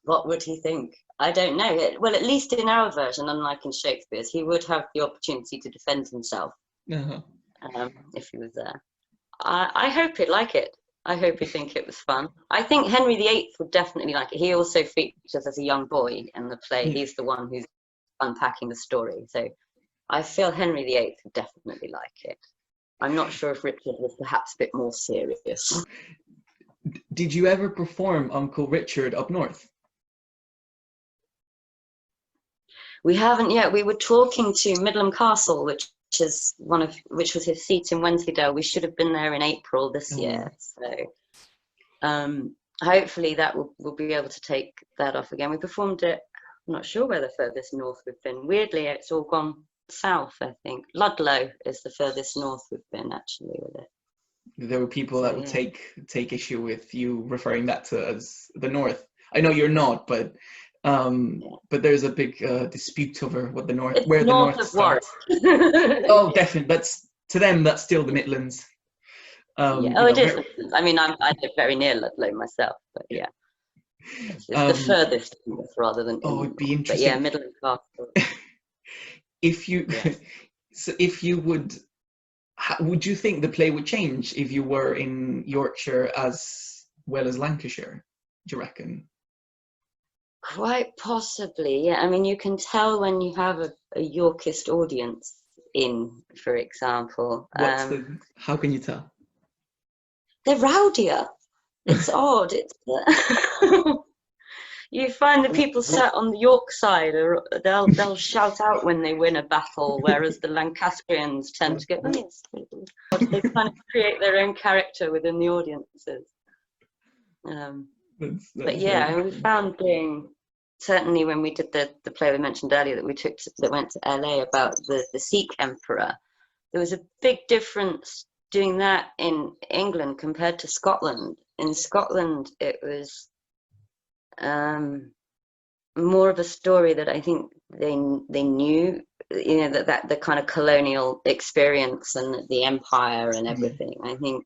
What would he think? I don't know. Well, at least in our version, unlike in Shakespeare's, he would have the opportunity to defend himself if he was there. I hope he'd like it. I hope he'd think it was fun. I think Henry VIII would definitely like it. He also features as a young boy in the play. He's the one who's unpacking the story. So I feel Henry VIII would definitely like it. I'm not sure if Richard was perhaps a bit more serious. Did you ever perform Uncle Richard up north? We haven't yet. We were talking to Midland Castle, which was his seat in Wensleydale. We should have been there in April this year. So hopefully that we'll be able to take that off again. We performed it. I'm not sure where the furthest north we've been. Weirdly, it's all gone south, I think. Ludlow is the furthest north we've been actually with it. There were people that would take issue with you referring that to as the north. I know you're not, but there's a big dispute over what the north, it's where north the north of Warwick. Oh, definitely. But to them, that's still the Midlands. It is. I mean, I live very near Ludlow myself, but yeah, it's the furthest north rather than. It'd be interesting. But yeah, Midland Castle. If you would you think the play would change if you were in Yorkshire as well as Lancashire? Do you reckon? Quite possibly, yeah. I mean, you can tell when you have a Yorkist audience in, for example. How can you tell? They're rowdier. It's odd. It's you find the people sat on the York side, or they'll shout out when they win a battle, whereas the Lancastrians tend to go, oh yes, they kind of create their own character within the audiences. But yeah, we found certainly when we did the play we mentioned earlier that went to LA about the Sikh emperor, there was a big difference doing that in England compared to Scotland. In Scotland, it was more of a story that I think they knew, that the kind of colonial experience and the empire and everything. I think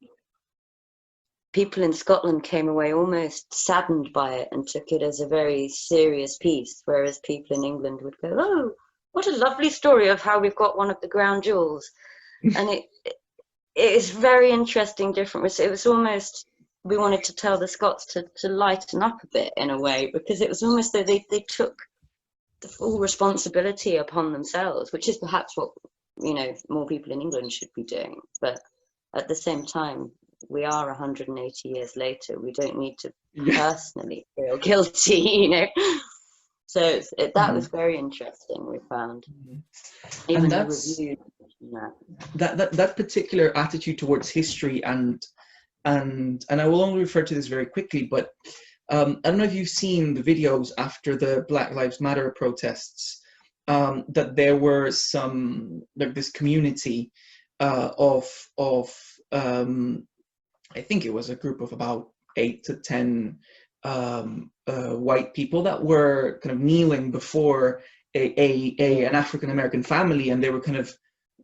people in Scotland came away almost saddened by it and took it as a very serious piece, whereas people in England would go, oh, what a lovely story of how we've got one of the crown jewels. And it is very interesting, different. It was almost, we wanted to tell the Scots to lighten up a bit in a way, because it was almost that they took the full responsibility upon themselves, which is perhaps what, more people in England should be doing. But at the same time, we are 180 years later. We don't need to personally feel guilty, So that was very interesting, we found. Even the review. That particular attitude towards history and I will only refer to this very quickly, but I don't know if you've seen the videos after the Black Lives Matter protests, that there were some, like this community of I think it was a group of about 8 to 10 white people that were kind of kneeling before an African-American family, and they were kind of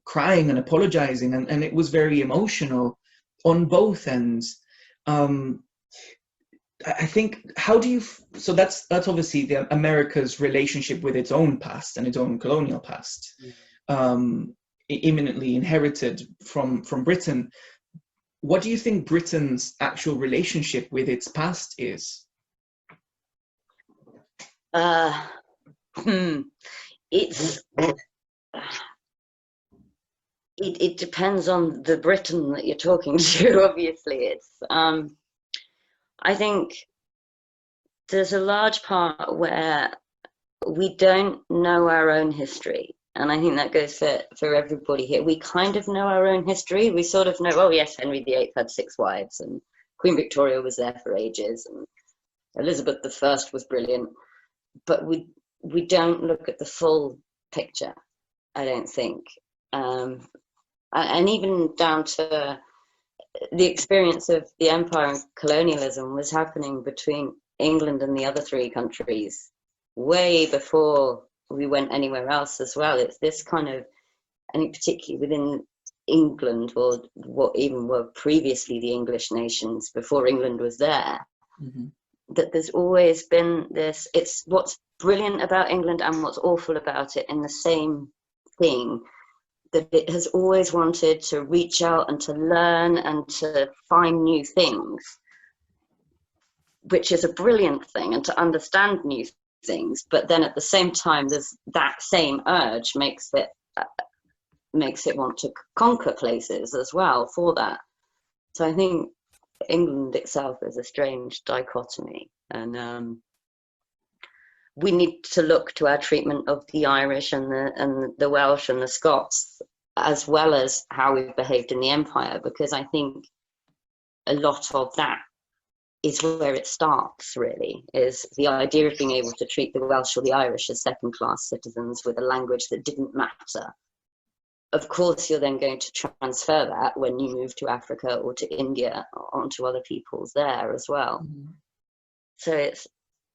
crying and apologizing, and it was very emotional on both ends. I think, so that's obviously America's relationship with its own past and its own colonial past, imminently inherited from Britain. What do you think Britain's actual relationship with its past is? It depends on the Britain that you're talking to. Obviously, I think there's a large part where we don't know our own history. And I think that goes for everybody here. We kind of know our own history. We sort of know, oh yes, Henry VIII had 6 wives, and Queen Victoria was there for ages, and Elizabeth I was brilliant. But we don't look at the full picture, I don't think. And even down to the experience of the empire and colonialism was happening between England and the other 3 countries way before we went anywhere else as well. It's this kind of, and particularly within England, or what even were previously the English nations before England was there, that there's always been this, it's what's brilliant about England and what's awful about it in the same thing, that it has always wanted to reach out and to learn and to find new things, which is a brilliant thing, and to understand new things. But then at the same time, there's that same urge makes it want to conquer places as well for that. So I think England itself is a strange dichotomy, and we need to look to our treatment of the Irish and the Welsh and the Scots, as well as how we've behaved in the Empire, because I think a lot of that is where it starts, really, is the idea of being able to treat the Welsh or the Irish as second-class citizens with a language that didn't matter. Of course, you're then going to transfer that when you move to Africa or to India onto other peoples there as well. So it's,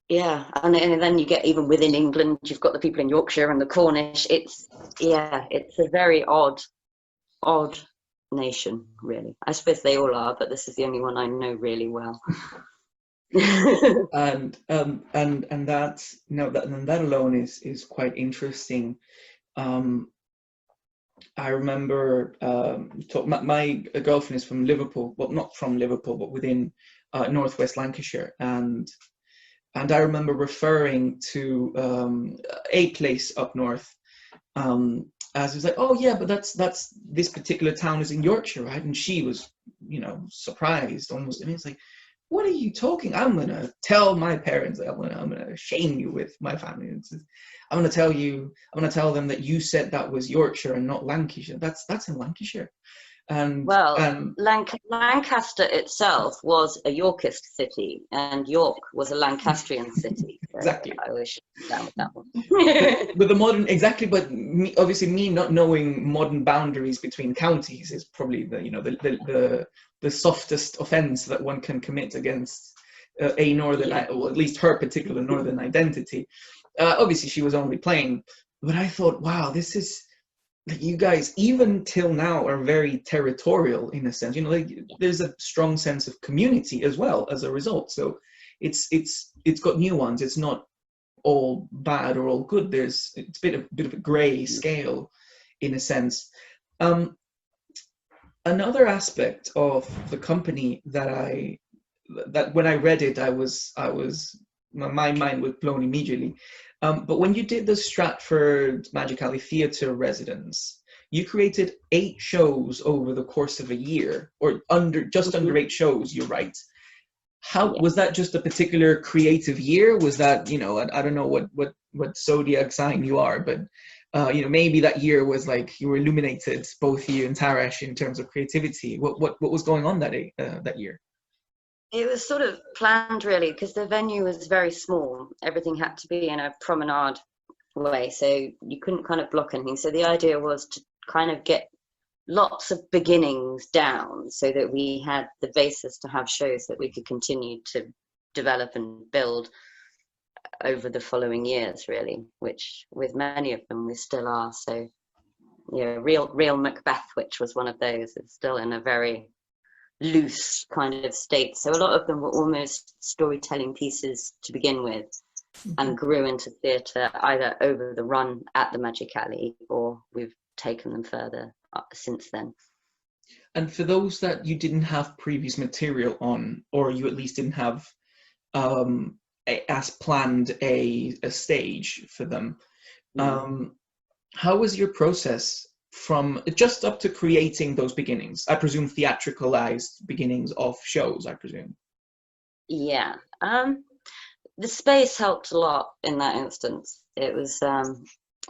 yeah, and then you get, even within England, you've got the people in Yorkshire and the Cornish. It's a very odd nation, really. I suppose they all are, but this is the only one I know really well. and that alone is quite interesting. I remember my girlfriend is from Liverpool, well, not from Liverpool, but within northwest Lancashire, and I remember referring to a place up north, as it was like, oh yeah, but that's this particular town is in Yorkshire, right? And she was, surprised almost. I mean, it's like, what are you talking? I'm gonna tell my parents, I'm gonna shame you with my family. I'm gonna tell them that you said that was Yorkshire and not Lancashire. That's in Lancashire. And Lancaster itself was a Yorkist city, and York was a Lancastrian city. So exactly. I wish down with that one. But the modern, exactly. But obviously, me not knowing modern boundaries between counties is probably the softest offence that one can commit against a northern, or at least her particular northern identity. Obviously, she was only playing, but I thought, wow, this is. Like, you guys, even till now, are very territorial in a sense. There's a strong sense of community as well as a result. So it's got nuance. It's not all bad or all good. It's a bit of a grey scale, in a sense. Another aspect of the company that when I read it, my mind was blown immediately. But when you did the Stratford Magic Alley Theatre residence, you created 8 shows over the course of a year, or under 8 shows, you're right. How was that? Just a particular creative year? Was that, I don't know what zodiac sign you are, but maybe that year was like you were illuminated, both you and Taresh, in terms of creativity. What was going on that year? It was sort of planned, really, because the venue was very small. Everything had to be in a promenade way, so you couldn't kind of block anything. So the idea was to kind of get lots of beginnings down so that we had the basis to have shows that we could continue to develop and build over the following years, really, which with many of them we still are. So, Real Macbeth, which was one of those, is still in a very loose kind of state. So a lot of them were almost storytelling pieces to begin with, and grew into theatre either over the run at the Magic Alley, or we've taken them further since then. And for those that you didn't have previous material on, or you at least didn't have as planned a stage for them, how was your process from just up to creating those beginnings? I presume theatricalized beginnings of shows, I presume. Yeah. The space helped a lot in that instance. It was,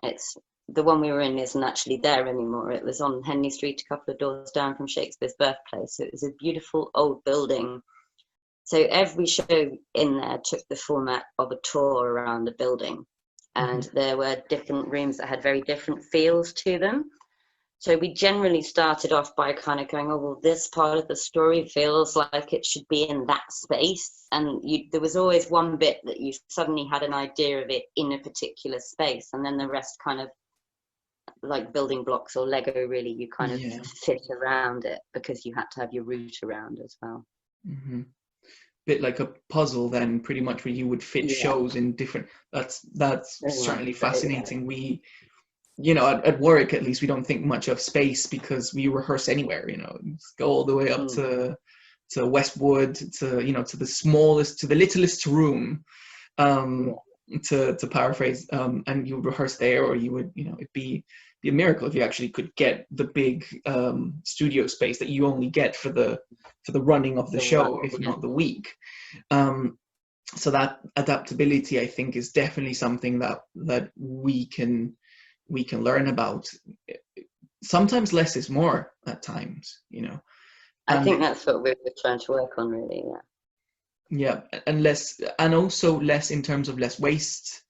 it's the one we were in isn't actually there anymore. It was on Henley Street, a couple of doors down from Shakespeare's birthplace. So it was a beautiful old building. So every show in there took the format of a tour around the building. And there were different rooms that had very different feels to them. So we generally started off by kind of going, oh, well, this part of the story feels like it should be in that space. And there was always one bit that you suddenly had an idea of it in a particular space. And then the rest kind of like building blocks or Lego, really. You kind of Yeah. fit around it because you had to have your route around as well. Mm-hmm. Bit like a puzzle then, pretty much, where you would fit Yeah. shows in different. That's Very much certainly so, yeah. fascinating. We, you know, at work at least, we don't think much of space because we rehearse anywhere. You know, go all the way up to Westwood, to, you know, to the smallest, to the littlest room, to paraphrase, and you would rehearse there, or you would, you know, it'd be a miracle if you actually could get the big studio space that you only get for the running of the show, if not the week. So that adaptability, I think, is definitely something that we can learn about. Sometimes less is more at times, you know. I think that's what we're trying to work on, really. Yeah, and less, and also less in terms of less waste,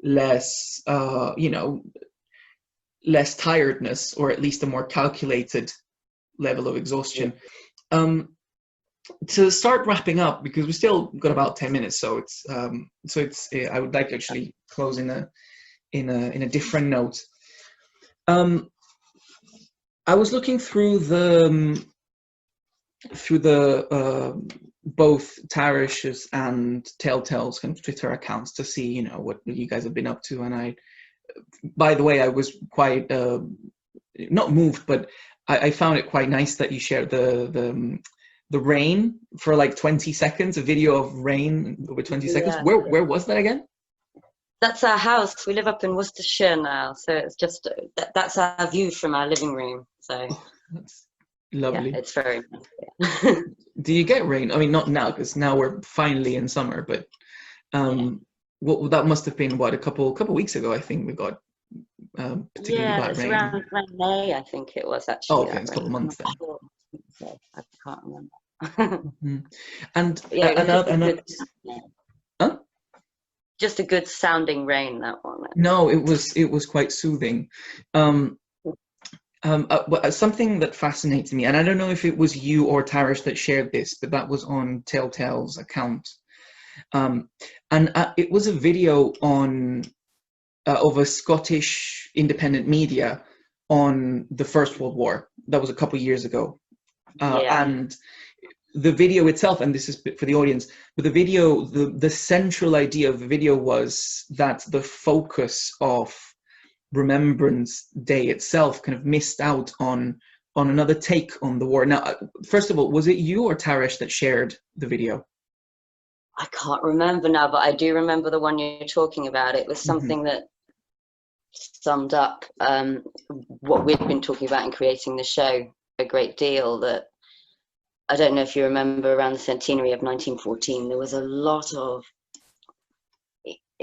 less, you know, less tiredness, or at least a more calculated level of exhaustion. To start wrapping up, because we still got about 10 minutes, so it's I would like to actually close in a different note. I was looking through the both Tarish's and Telltale's kind of Twitter accounts to see, you know, what you guys have been up to. And by the way, I was quite not moved, but I found it quite nice that you shared the rain for like 20 seconds, a video of rain over 20 seconds. Where was that again? That's our house. We live up in Worcestershire now, so it's just that's our view from our living room. So that's lovely. Yeah, it's very nice. Yeah. Do you get rain? I mean, not now, because now we're finally in summer, but what that must have been, what, a couple weeks ago, I think we got particularly bad rain. Yeah, it's around May, I think it was, actually. Oh, okay, it's a couple of months then. Sure. I can't remember. And yeah, huh? Just a good sounding rain, that one. No, it was quite soothing. Something that fascinates me, and I don't know if it was you or Tarish that shared this, but that was on Telltale's account, and it was a video on of a Scottish independent media on the First World War. That was a couple of years ago, and the video itself, and this is for the audience, but the video, the central idea of the video was that the focus of Remembrance Day itself kind of missed out on another take on the war. Now, first of all, was it you or Tarish that shared the video? I can't remember now, but I do remember the one you're talking about. It was something that summed up what we'd been talking about in creating the show a great deal. That I don't know if you remember, around the centenary of 1914, there was a lot of.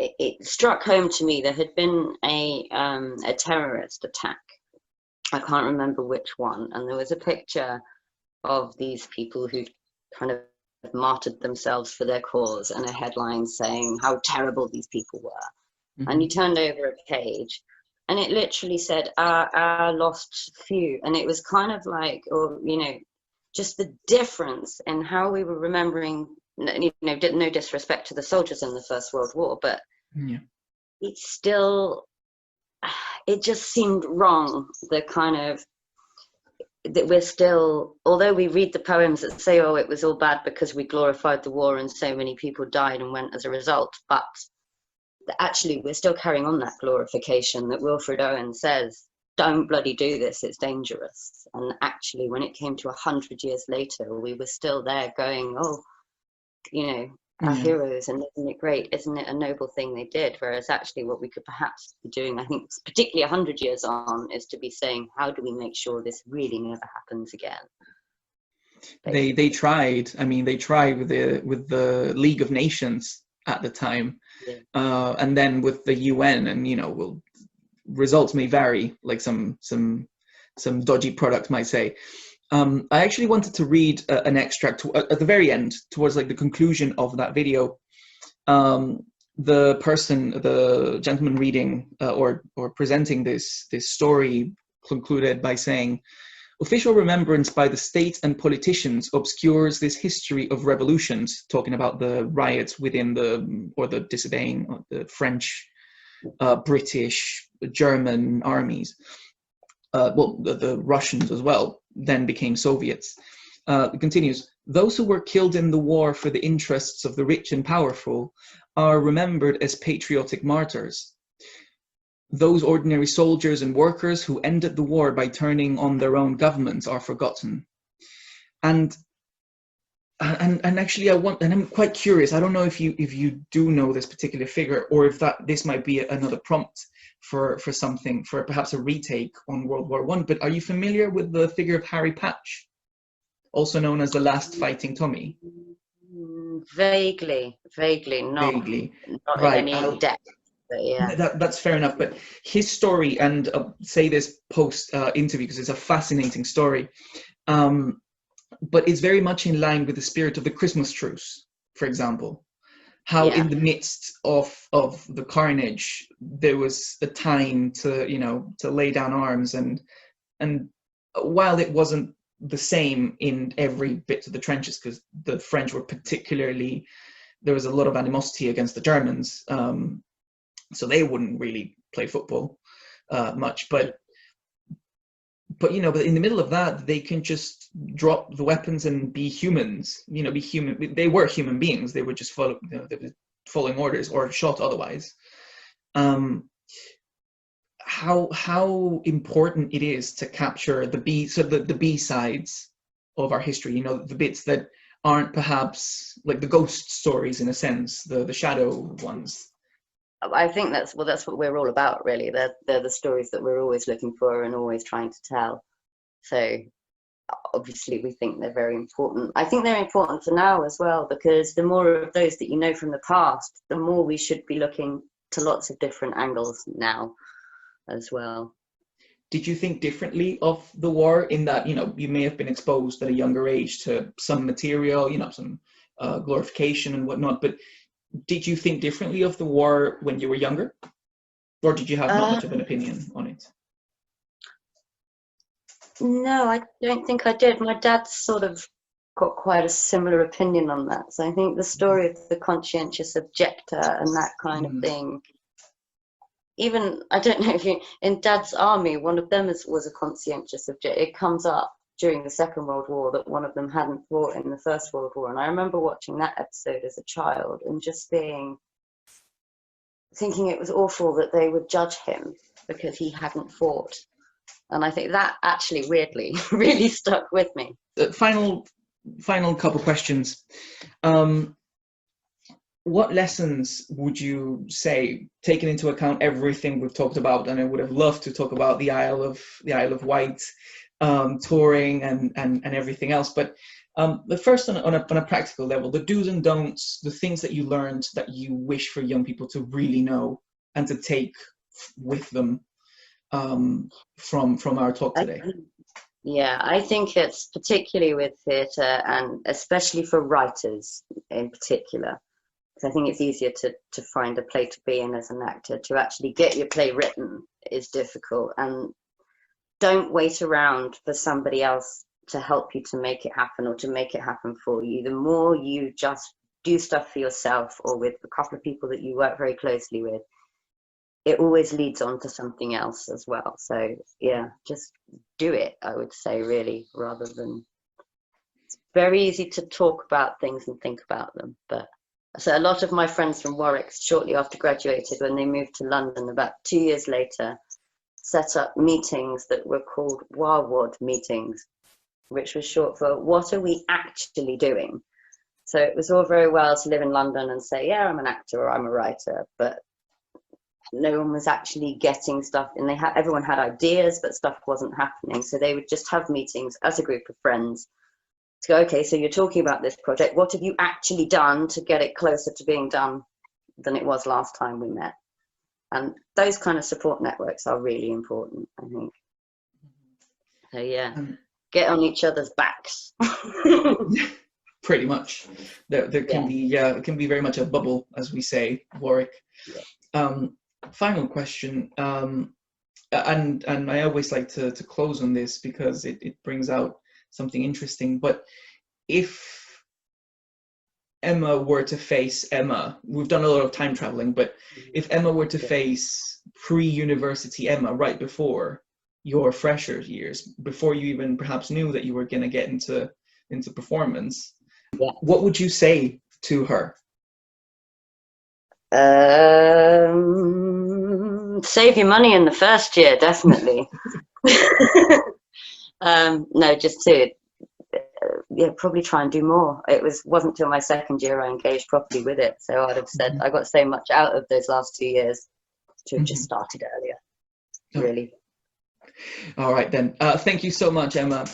It struck home to me. There had been a terrorist attack. I can't remember which one, and there was a picture of these people who kind of martyred themselves for their cause, and a headline saying how terrible these people were. And you turned over a page, and it literally said our lost few, and it was kind of like, or you know, just the difference in how we were remembering. You know, no disrespect to the soldiers in the First World War, but it's still, it just seemed wrong. The kind of that we're still, although we read the poems that say, oh, it was all bad because we glorified the war and so many people died and went as a result, but actually we're still carrying on that glorification that Wilfred Owen says, don't bloody do this, it's dangerous. And actually when it came to 100 years later, we were still there going, oh, you know, our heroes, and isn't it great, isn't it a noble thing they did? Whereas actually what we could perhaps be doing, I think particularly 100 years on, is to be saying, how do we make sure this really never happens again? They tried. I mean, they tried with the League of Nations at the time, and then with the UN, and you know, results may vary, like some dodgy product might say. I actually wanted to read an extract at the very end, towards like the conclusion of that video. The gentleman reading or presenting this story concluded by saying, official remembrance by the state and politicians obscures this history of revolutions, talking about the riots within the disobeying the French, British, German armies. well, the Russians as well, then became Soviets. It continues, those who were killed in the war for the interests of the rich and powerful are remembered as patriotic martyrs. Those ordinary soldiers and workers who ended the war by turning on their own governments are forgotten. And actually, I'm quite curious. I don't know if you do know this particular figure, or if this might be another prompt for something, for perhaps a retake on World War I. But are you familiar with the figure of Harry Patch, also known as the Last Fighting Tommy? Vaguely, not Right. in any depth. But yeah, that's fair enough. But his story, and say this post interview because it's a fascinating story. But it's very much in line with the spirit of the Christmas truce, for example. How in the midst of the carnage, there was a time to lay down arms, and while it wasn't the same in every bit of the trenches, because the French were particularly, there was a lot of animosity against the Germans, so they wouldn't really play football much, but but in the middle of that, they can just drop the weapons and be humans. Be human. They were human beings. They were just following orders or shot otherwise. How important it is to capture the B sides of our history. The bits that aren't perhaps like the ghost stories in a sense, the shadow ones. I think that's what we're all about, really. They're the stories that we're always looking for and always trying to tell. So obviously we think they're very important. I think they're important for now as well, because the more of those that you know from the past, the more we should be looking to lots of different angles now as well. Did you think differently of the war in that, you may have been exposed at a younger age to some material, some glorification and whatnot, but did you think differently of the war when you were younger? Or did you have not much of an opinion on it? No, I don't think I did. My dad's sort of got quite a similar opinion on that. So I think the story of the conscientious objector and that kind of thing, even, I don't know if in Dad's army, one of them was a conscientious objector. It comes up during the Second World War that one of them hadn't fought in the First World War. And I remember watching that episode as a child and just thinking it was awful that they would judge him because he hadn't fought. And I think that actually weirdly really stuck with me. Final couple questions. What lessons would you say, taking into account everything we've talked about, and I would have loved to talk about the Isle of Wight, touring and everything else, but first on a practical level, the do's and don'ts, the things that you learned that you wish for young people to really know and to take with them from our talk today. I think it's particularly with theatre, and especially for writers in particular, because I think it's easier to find a play to be in as an actor. To actually get your play written is difficult, and don't wait around for somebody else to help you to make it happen or to make it happen for you. The more you just do stuff for yourself or with a couple of people that you work very closely with, it always leads on to something else as well. So yeah, just do it, I would say, really, rather than, it's very easy to talk about things and think about them. But so a lot of my friends from Warwick, shortly after graduated, when they moved to London about 2 years later, set up meetings that were called WAWOD meetings, which was short for what are we actually doing? So it was all very well to live in London and say, yeah, I'm an actor or I'm a writer, but no one was actually getting stuff, and everyone had ideas, but stuff wasn't happening. So they would just have meetings as a group of friends to go, okay, so you're talking about this project, what have you actually done to get it closer to being done than it was last time we met? And those kind of support networks are really important, I think. So yeah, get on each other's backs. Pretty much. There can be it can be very much a bubble, as we say, Warwick. Final question, and I always like to close on this because it brings out something interesting. But if Emma were to face Emma, we've done a lot of time traveling, but if Emma were to face pre-university Emma right before your fresher years, before you even perhaps knew that you were going to get into performance, Yeah. what would you say to her? Save your money in the first year, definitely. No, just to probably try and do more. It wasn't till my second year I engaged properly with it, so I'd have said I got so much out of those last 2 years to have just started earlier. Really. All right then. Thank you so much, Emma.